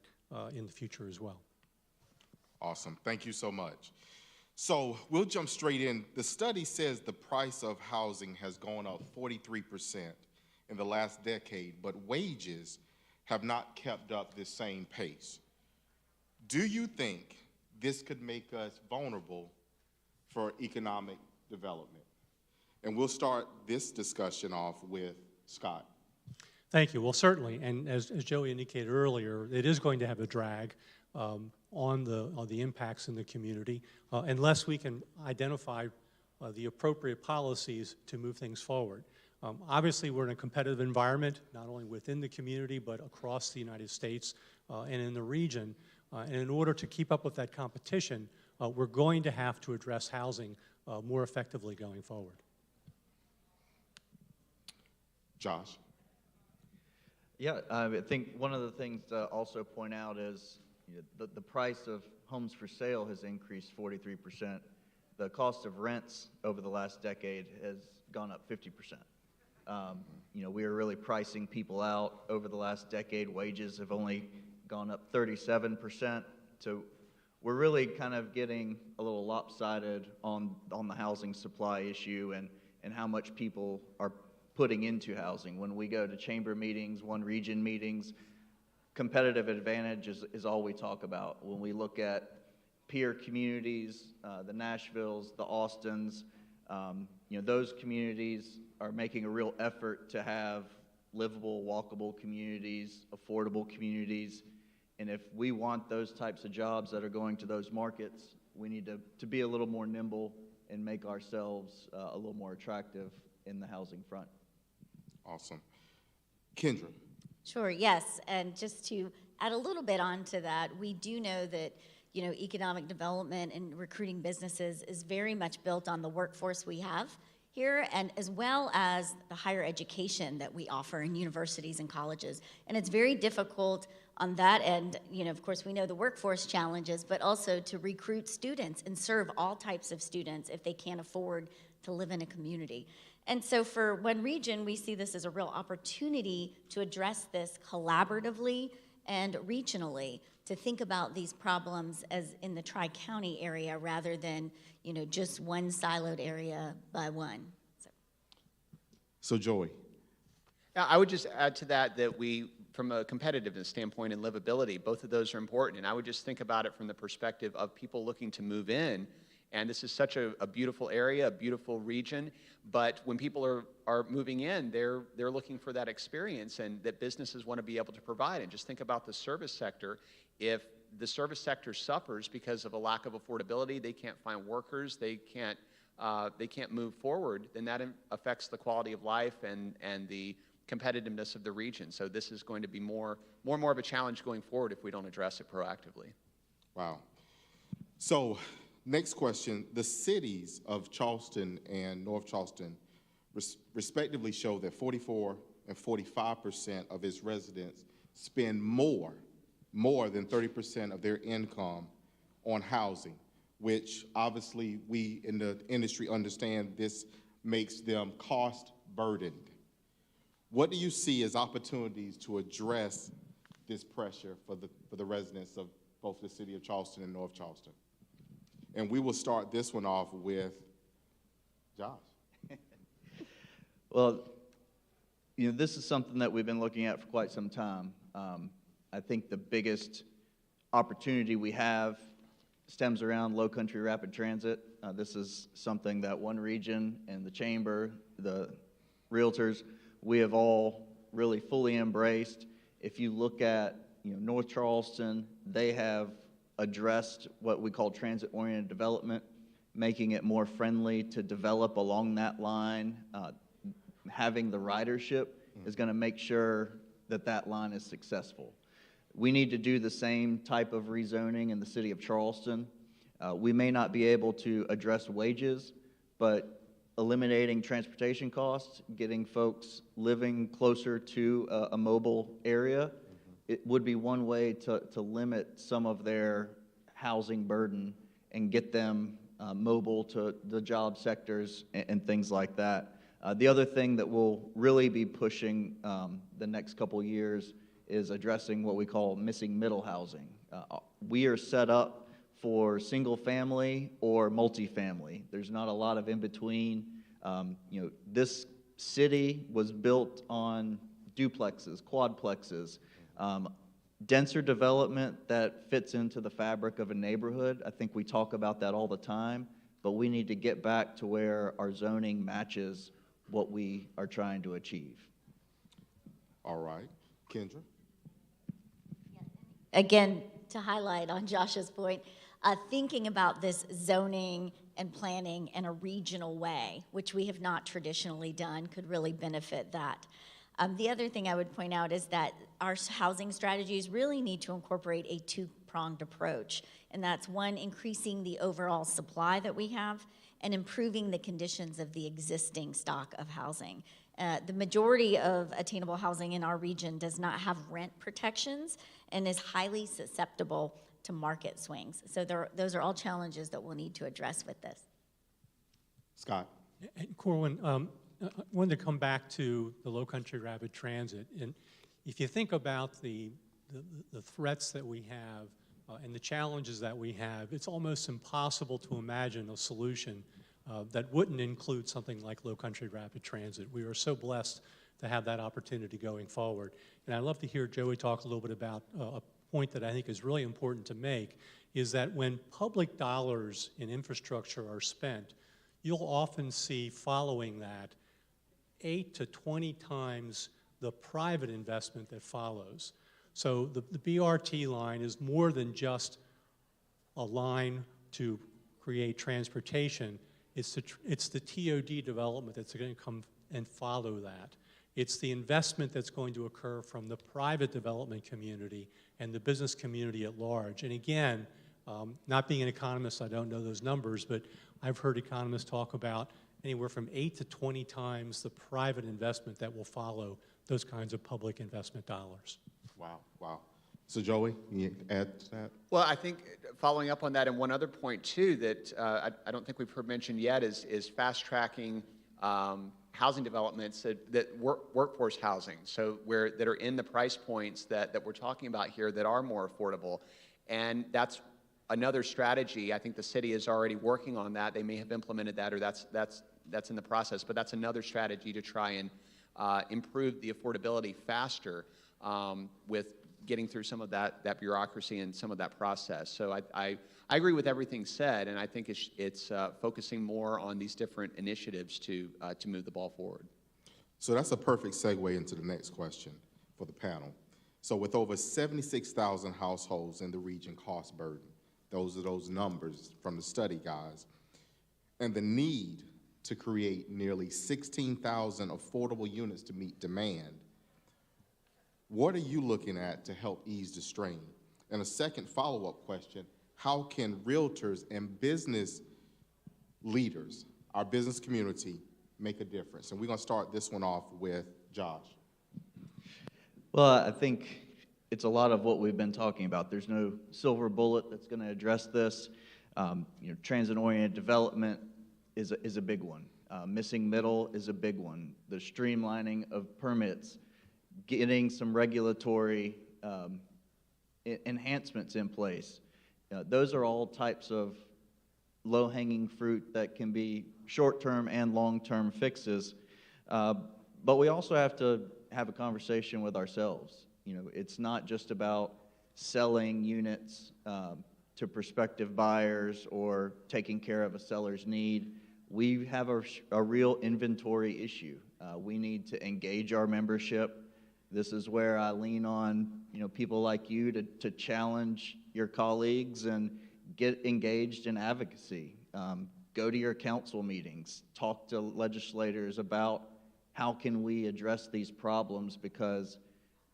in the future as well. Awesome. Thank you so much. So we'll jump straight in. The study says the price of housing has gone up 43% in the last decade, but wages have not kept up this same pace. Do you think this could make us vulnerable for economic development? And we'll start this discussion off with Scott. Thank you. Well, certainly, and as Joey indicated earlier, it is going to have a drag. on the impacts in the community unless we can identify the appropriate policies to move things forward. Obviously, we're in a competitive environment, not only within the community, but across the United States and in the region. And in order to keep up with that competition, we're going to have to address housing more effectively going forward. Josh? Yeah, I think one of the things to also point out is the price of homes for sale has increased 43%. The cost of rents over the last decade has gone up 50%. We are really pricing people out over the last decade. Wages have only gone up 37%. So we're really kind of getting a little lopsided on the housing supply issue and how much people are putting into housing. When we go to chamber meetings, one region meetings, competitive advantage is all we talk about. When we look at peer communities, the Nashvilles, the Austins, those communities are making a real effort to have livable, walkable communities, affordable communities. And if we want those types of jobs that are going to those markets, we need to be a little more nimble and make ourselves a little more attractive in the housing front. Awesome. Kendra? Sure, yes. And just to add a little bit onto that, we do know that economic development and recruiting businesses is very much built on the workforce we have here, and as well as the higher education that we offer in universities and colleges. And it's very difficult on that end, of course, we know the workforce challenges, but also to recruit students and serve all types of students if they can't afford to live in a community. And so for One Region, we see this as a real opportunity to address this collaboratively and regionally, to think about these problems as in the Tri-County area rather than, just one siloed area by one. So Joey? Now, I would just add to that we, from a competitiveness standpoint and livability, both of those are important. And I would just think about it from the perspective of people looking to move in. And this is such a beautiful area, a beautiful region. But when people are moving in, they're looking for that experience and that businesses want to be able to provide. And just think about the service sector. If the service sector suffers because of a lack of affordability, they can't find workers, they can't move forward, then that affects the quality of life and the competitiveness of the region. So this is going to be more and more of a challenge going forward if we don't address it proactively. Wow. So next question, the cities of Charleston and North Charleston respectively show that 44 and 45% of its residents spend more than 30% of their income on housing, which obviously we in the industry understand this makes them cost burdened. What do you see as opportunities to address this pressure for the residents of both the city of Charleston and North Charleston? And we will start this one off with Josh. Well, this is something that we've been looking at for quite some time. I think the biggest opportunity we have stems around low country rapid transit. This is something that One Region and the Chamber, the Realtors, we have all really fully embraced. If you look at North Charleston, they have addressed what we call transit-oriented development, making it more friendly to develop along that line. Having the ridership is going to make sure that line is successful. We need to do the same type of rezoning in the city of Charleston. We may not be able to address wages, but eliminating transportation costs, getting folks living closer to a mobile area, it would be one way to limit some of their housing burden and get them mobile to the job sectors and things like that. The other thing that we'll really be pushing the next couple years is addressing what we call missing middle housing. We are set up for single family or multifamily. There's not a lot of in between. This city was built on duplexes, quadplexes, denser development that fits into the fabric of a neighborhood. I think we talk about that all the time, but we need to get back to where our zoning matches what we are trying to achieve. All right. Kendra? Again, to highlight on Josh's point, thinking about this zoning and planning in a regional way, which we have not traditionally done, could really benefit that. The other thing I would point out is that our housing strategies really need to incorporate a two-pronged approach, and that's one, increasing the overall supply that we have, and improving the conditions of the existing stock of housing. The majority of attainable housing in our region does not have rent protections and is highly susceptible to market swings. So those are all challenges that we'll need to address with this. Scott. And Corwin, I wanted to come back to the Low Country Rapid Transit. And if you think about the threats that we have and the challenges that we have, it's almost impossible to imagine a solution that wouldn't include something like Low Country Rapid Transit. We are so blessed to have that opportunity going forward. And I'd love to hear Joey talk a little bit about a point that I think is really important to make, is that when public dollars in infrastructure are spent, you'll often see following that 8 to 20 times the private investment that follows. So the BRT line is more than just a line to create transportation. It's the TOD development that's going to come and follow that. It's the investment that's going to occur from the private development community and the business community at large. And again, not being an economist, I don't know those numbers, but I've heard economists talk about anywhere from 8 to 20 times the private investment that will follow those kinds of public investment dollars. Wow, wow. So Joey, can you add to that? Well, I think following up on that, and one other point too that I don't think we've heard mentioned yet is fast tracking housing developments that workforce housing, so that are in the price points that we're talking about here that are more affordable. And that's another strategy. I think the city is already working on that. They may have implemented that, or that's in the process, but that's another strategy to try and improve the affordability faster with getting through some of that bureaucracy and some of that process. So I agree with everything said, and I think it's focusing more on these different initiatives to move the ball forward. So that's a perfect segue into the next question for the panel. So with over 76,000 households in the region cost burden, those are those numbers from the study, guys, and the need to create nearly 16,000 affordable units to meet demand, what are you looking at to help ease the strain? And a second follow-up question, how can realtors and business leaders, our business community, make a difference? And we're gonna start this one off with Josh. Well, I think it's a lot of what we've been talking about. There's no silver bullet that's gonna address this. Transit-oriented development is a big one. Missing middle is a big one. The streamlining of permits, getting some regulatory enhancements in place. Those are all types of low-hanging fruit that can be short-term and long-term fixes. But we also have to have a conversation with ourselves. It's not just about selling units to prospective buyers or taking care of a seller's need. We have a real inventory issue. We need to engage our membership. This is where I lean on people like you to challenge your colleagues and get engaged in advocacy. Go to your council meetings, talk to legislators about how can we address these problems, because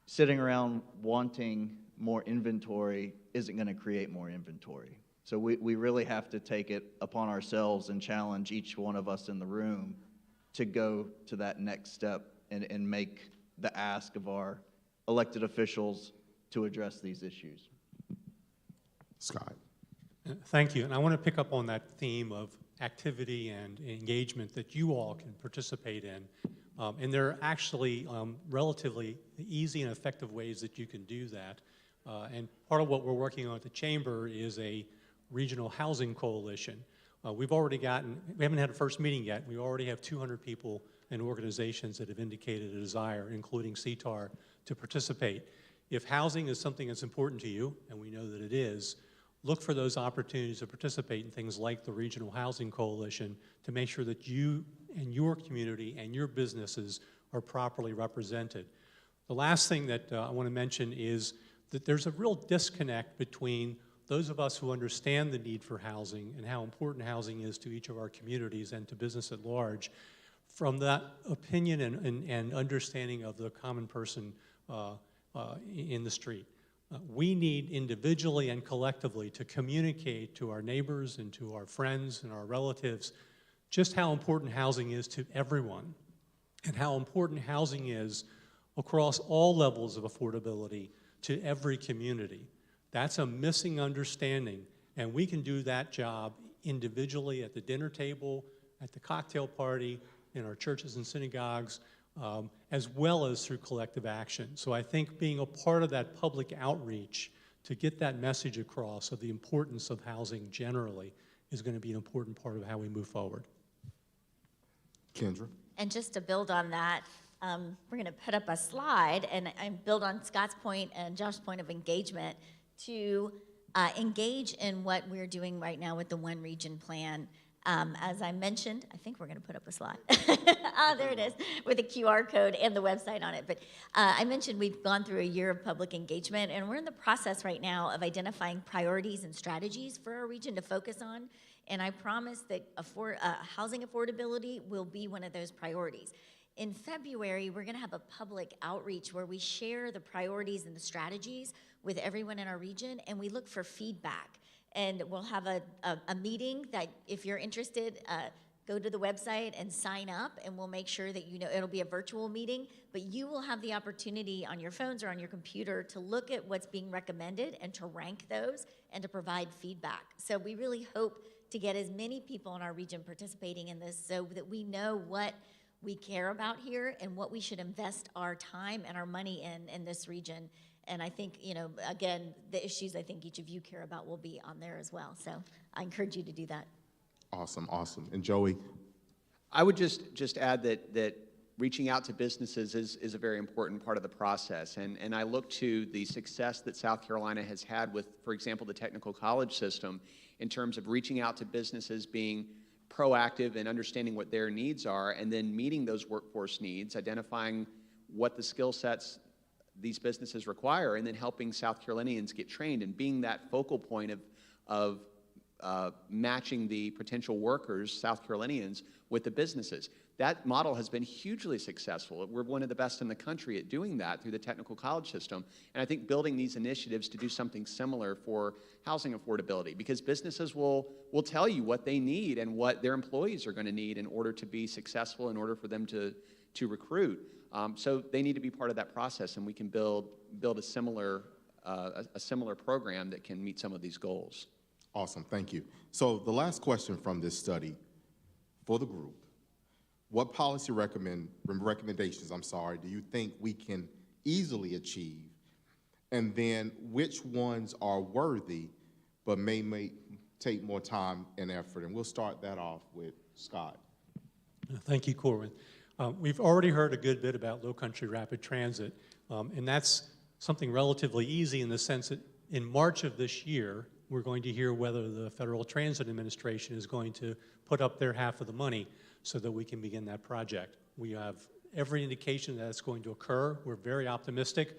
sitting around wanting more inventory isn't going to create more inventory. So we really have to take it upon ourselves and challenge each one of us in the room to go to that next step and make the ask of our elected officials to address these issues. Scott. Thank you. And I want to pick up on that theme of activity and engagement that you all can participate in. And there are actually relatively easy and effective ways that you can do that. And part of what we're working on at the Chamber is a regional housing coalition. We haven't had a first meeting yet. We already have 200 people and organizations that have indicated a desire, including CTAR, to participate. If housing is something that's important to you, and we know that it is, look for those opportunities to participate in things like the Regional Housing Coalition to make sure that you and your community and your businesses are properly represented. The last thing that I want to mention is that there's a real disconnect between those of us who understand the need for housing and how important housing is to each of our communities and to business at large, from that opinion and understanding of the common person in the street. We need individually and collectively to communicate to our neighbors and to our friends and our relatives just how important housing is to everyone and how important housing is across all levels of affordability to every community. That's a missing understanding, and we can do that job individually at the dinner table, at the cocktail party, in our churches and synagogues, as well as through collective action. So I think being a part of that public outreach to get that message across of the importance of housing generally is going to be an important part of how we move forward. Kendra? And just to build on that, we're going to put up a slide and build on Scott's point and Josh's point of engagement to engage in what we're doing right now with the One Region Plan. As I mentioned, I think we're going to put up a slide. There it is, with a QR code and the website on it. But I mentioned we've gone through a year of public engagement, and we're in the process right now of identifying priorities and strategies for our region to focus on. And I promise that housing affordability will be one of those priorities. In February, we're going to have a public outreach where we share the priorities and the strategies with everyone in our region, and we look for feedback. And we'll have a meeting that, if you're interested, go to the website and sign up, and we'll make sure that you know it'll be a virtual meeting, but you will have the opportunity on your phones or on your computer to look at what's being recommended and to rank those and to provide feedback. So we really hope to get as many people in our region participating in this so that we know what we care about here and what we should invest our time and our money in this region. And I think, you know, again, the issues I think each of you care about will be on there as well. So I encourage you to do that. Awesome, awesome. And Joey? I would just add that reaching out to businesses is a very important part of the process. And I look to the success that South Carolina has had with, for example, the technical college system in terms of reaching out to businesses, being proactive and understanding what their needs are, and then meeting those workforce needs, identifying what the skill sets these businesses require, and then helping South Carolinians get trained and being that focal point of matching the potential workers, South Carolinians, with the businesses. That model has been hugely successful. We're one of the best in the country at doing that through the technical college system. And I think building these initiatives to do something similar for housing affordability, because businesses will tell you what they need and what their employees are going to need in order to be successful, in order for them to recruit. So they need to be part of that process, and we can build a similar program that can meet some of these goals. Awesome, thank you. So the last question from this study for the group: what policy recommendations, do you think we can easily achieve? And then which ones are worthy but may take more time and effort? And we'll start that off with Scott. Thank you, Corwin. We've already heard a good bit about Low Country Rapid Transit, and that's something relatively easy in the sense that in March of this year, we're going to hear whether the Federal Transit Administration is going to put up their half of the money so that we can begin that project. We have every indication that it's going to occur. We're very optimistic,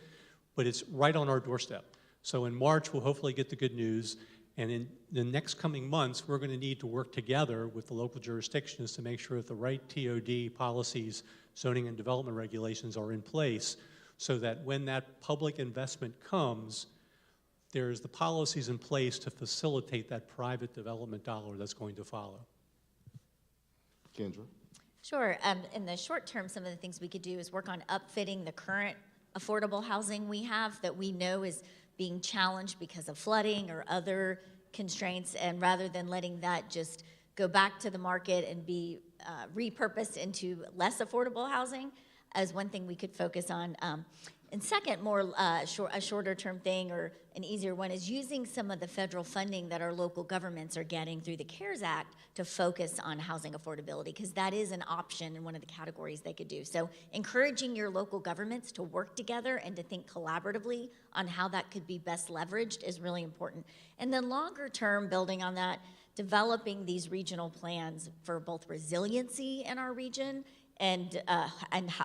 but it's right on our doorstep. So in March, we'll hopefully get the good news, and in the next coming months, we're going to need to work together with the local jurisdictions to make sure that the right TOD policies, zoning and development regulations are in place so that when that public investment comes, there's the policies in place to facilitate that private development dollar that's going to follow. Kendra? Sure. In the short term, some of the things we could do is work on upfitting the current affordable housing we have that we know is being challenged because of flooding or other constraints, and rather than letting that just go back to the market and be repurposed into less affordable housing, as one thing we could focus on. And second, a shorter term thing or an easier one is using some of the federal funding that our local governments are getting through the CARES Act to focus on housing affordability, because that is an option in one of the categories they could do. So encouraging your local governments to work together and to think collaboratively on how that could be best leveraged is really important. And then longer term, building on that, developing these regional plans for both resiliency in our region and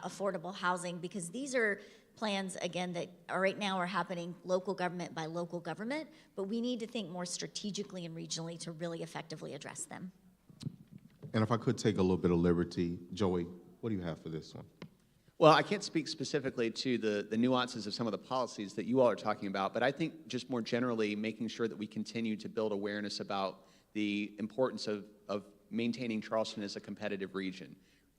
affordable housing, because these are plans, again, that are right now are happening local government by local government, but we need to think more strategically and regionally to really effectively address them. And if I could take a little bit of liberty, Joey, what do you have for this one? Well, I can't speak specifically to the nuances of some of the policies that you all are talking about, but I think just more generally making sure that we continue to build awareness about the importance of maintaining Charleston as a competitive region,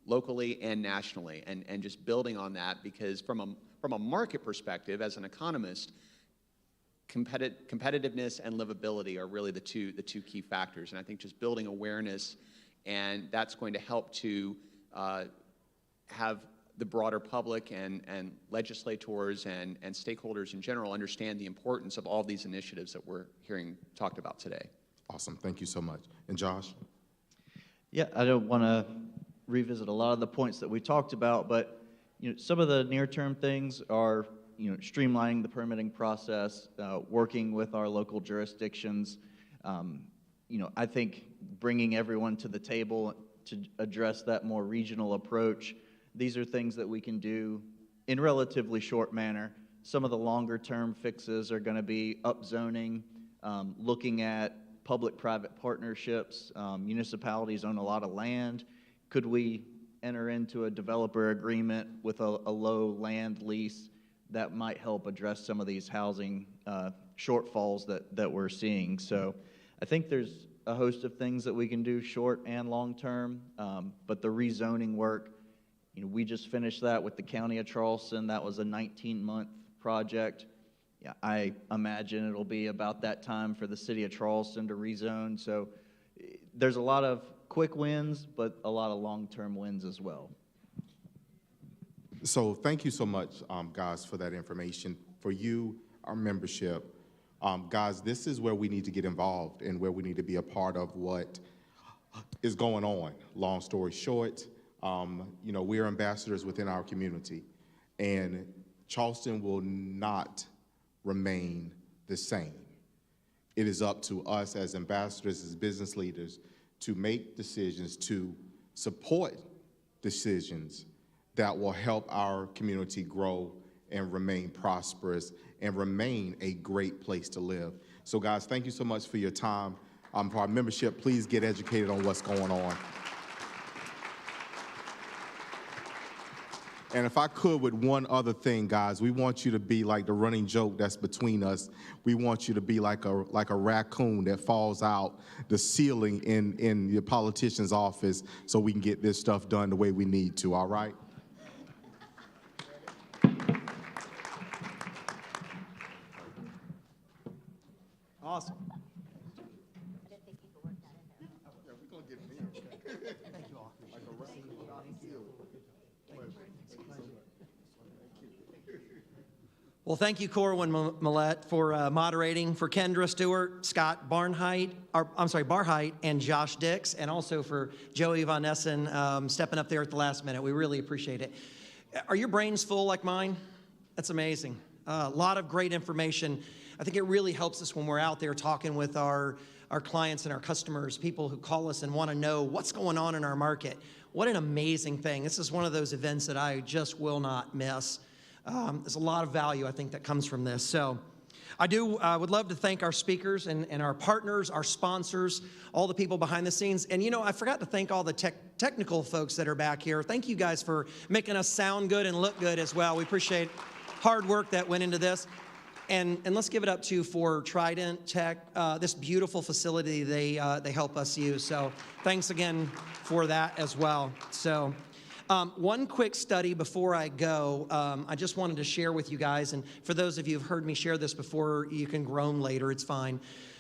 locally and nationally, and just building on that, because from a market perspective, as an economist, competitiveness and livability are really the two key factors. And I think just building awareness, and that's going to help to have the broader public and legislators and stakeholders in general understand the importance of all these initiatives that we're hearing talked about today. Awesome, thank you so much. And Josh? Yeah, I don't want to revisit a lot of the points that we talked about, but some of the near-term things are streamlining the permitting process, working with our local jurisdictions. I think bringing everyone to the table to address that more regional approach. These are things that we can do in relatively short manner. Some of the longer-term fixes are going to be upzoning, looking at public-private partnerships. Municipalities own a lot of land. Could we enter into a developer agreement with a low land lease that might help address some of these housing shortfalls that we're seeing? So I think there's a host of things that we can do short and long term, but the rezoning work, we just finished that with the County of Charleston. That was a 19-month project. Yeah, I imagine it'll be about that time for the City of Charleston to rezone. So there's a lot of quick wins, but a lot of long-term wins as well. So thank you so much, guys, for that information. For you, our membership, guys, this is where we need to get involved and where we need to be a part of what is going on. Long story short, we're ambassadors within our community, and Charleston will not remain the same. It is up to us as ambassadors, as business leaders, to make decisions, to support decisions that will help our community grow and remain prosperous and remain a great place to live. So guys, thank you so much for your time. For our membership, please get educated on what's going on. And if I could, with one other thing, guys, we want you to be like the running joke that's between us. We want you to be like a raccoon that falls out the ceiling in the politician's office so we can get this stuff done the way we need to, all right? Awesome. Well, thank you, Corwin Millette, for moderating, for Kendra Stewart, Scott Barhight, and Josh Dix, and also for Joey Von Nessen stepping up there at the last minute. We really appreciate it. Are your brains full like mine? That's amazing. A lot of great information. I think it really helps us when we're out there talking with our clients and our customers, people who call us and want to know what's going on in our market. What an amazing thing. This is one of those events that I just will not miss. There's a lot of value, I think, that comes from this. So I would love to thank our speakers and our partners, our sponsors, all the people behind the scenes. And, I forgot to thank all the technical folks that are back here. Thank you guys for making us sound good and look good as well. We appreciate hard work that went into this. And let's give it up, too, for Trident Tech, this beautiful facility they help us use. So thanks again for that as well. So one quick study before I go, I just wanted to share with you guys, and for those of you who've heard me share this before, you can groan later, it's fine.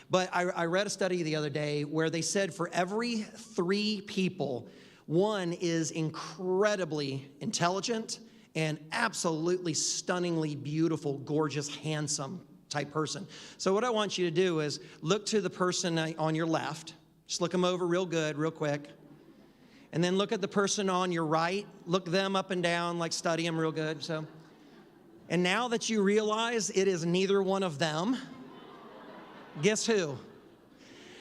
But I read a study the other day where they said for every 3 people, one is incredibly intelligent and absolutely stunningly beautiful, gorgeous, handsome type person. So what I want you to do is look to the person on your left. Just look them over real good, real quick. And then look at the person on your right. Look them up and down, like study them real good. So, and now that you realize it is neither one of them, guess who?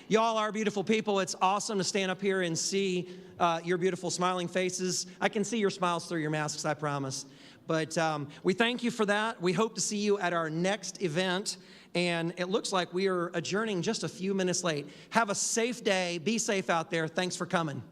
Y'all are beautiful people. It's awesome to stand up here and see your beautiful smiling faces. I can see your smiles through your masks, I promise. But we thank you for that. We hope to see you at our next event. And it looks like we are adjourning just a few minutes late. Have a safe day. Be safe out there. Thanks for coming.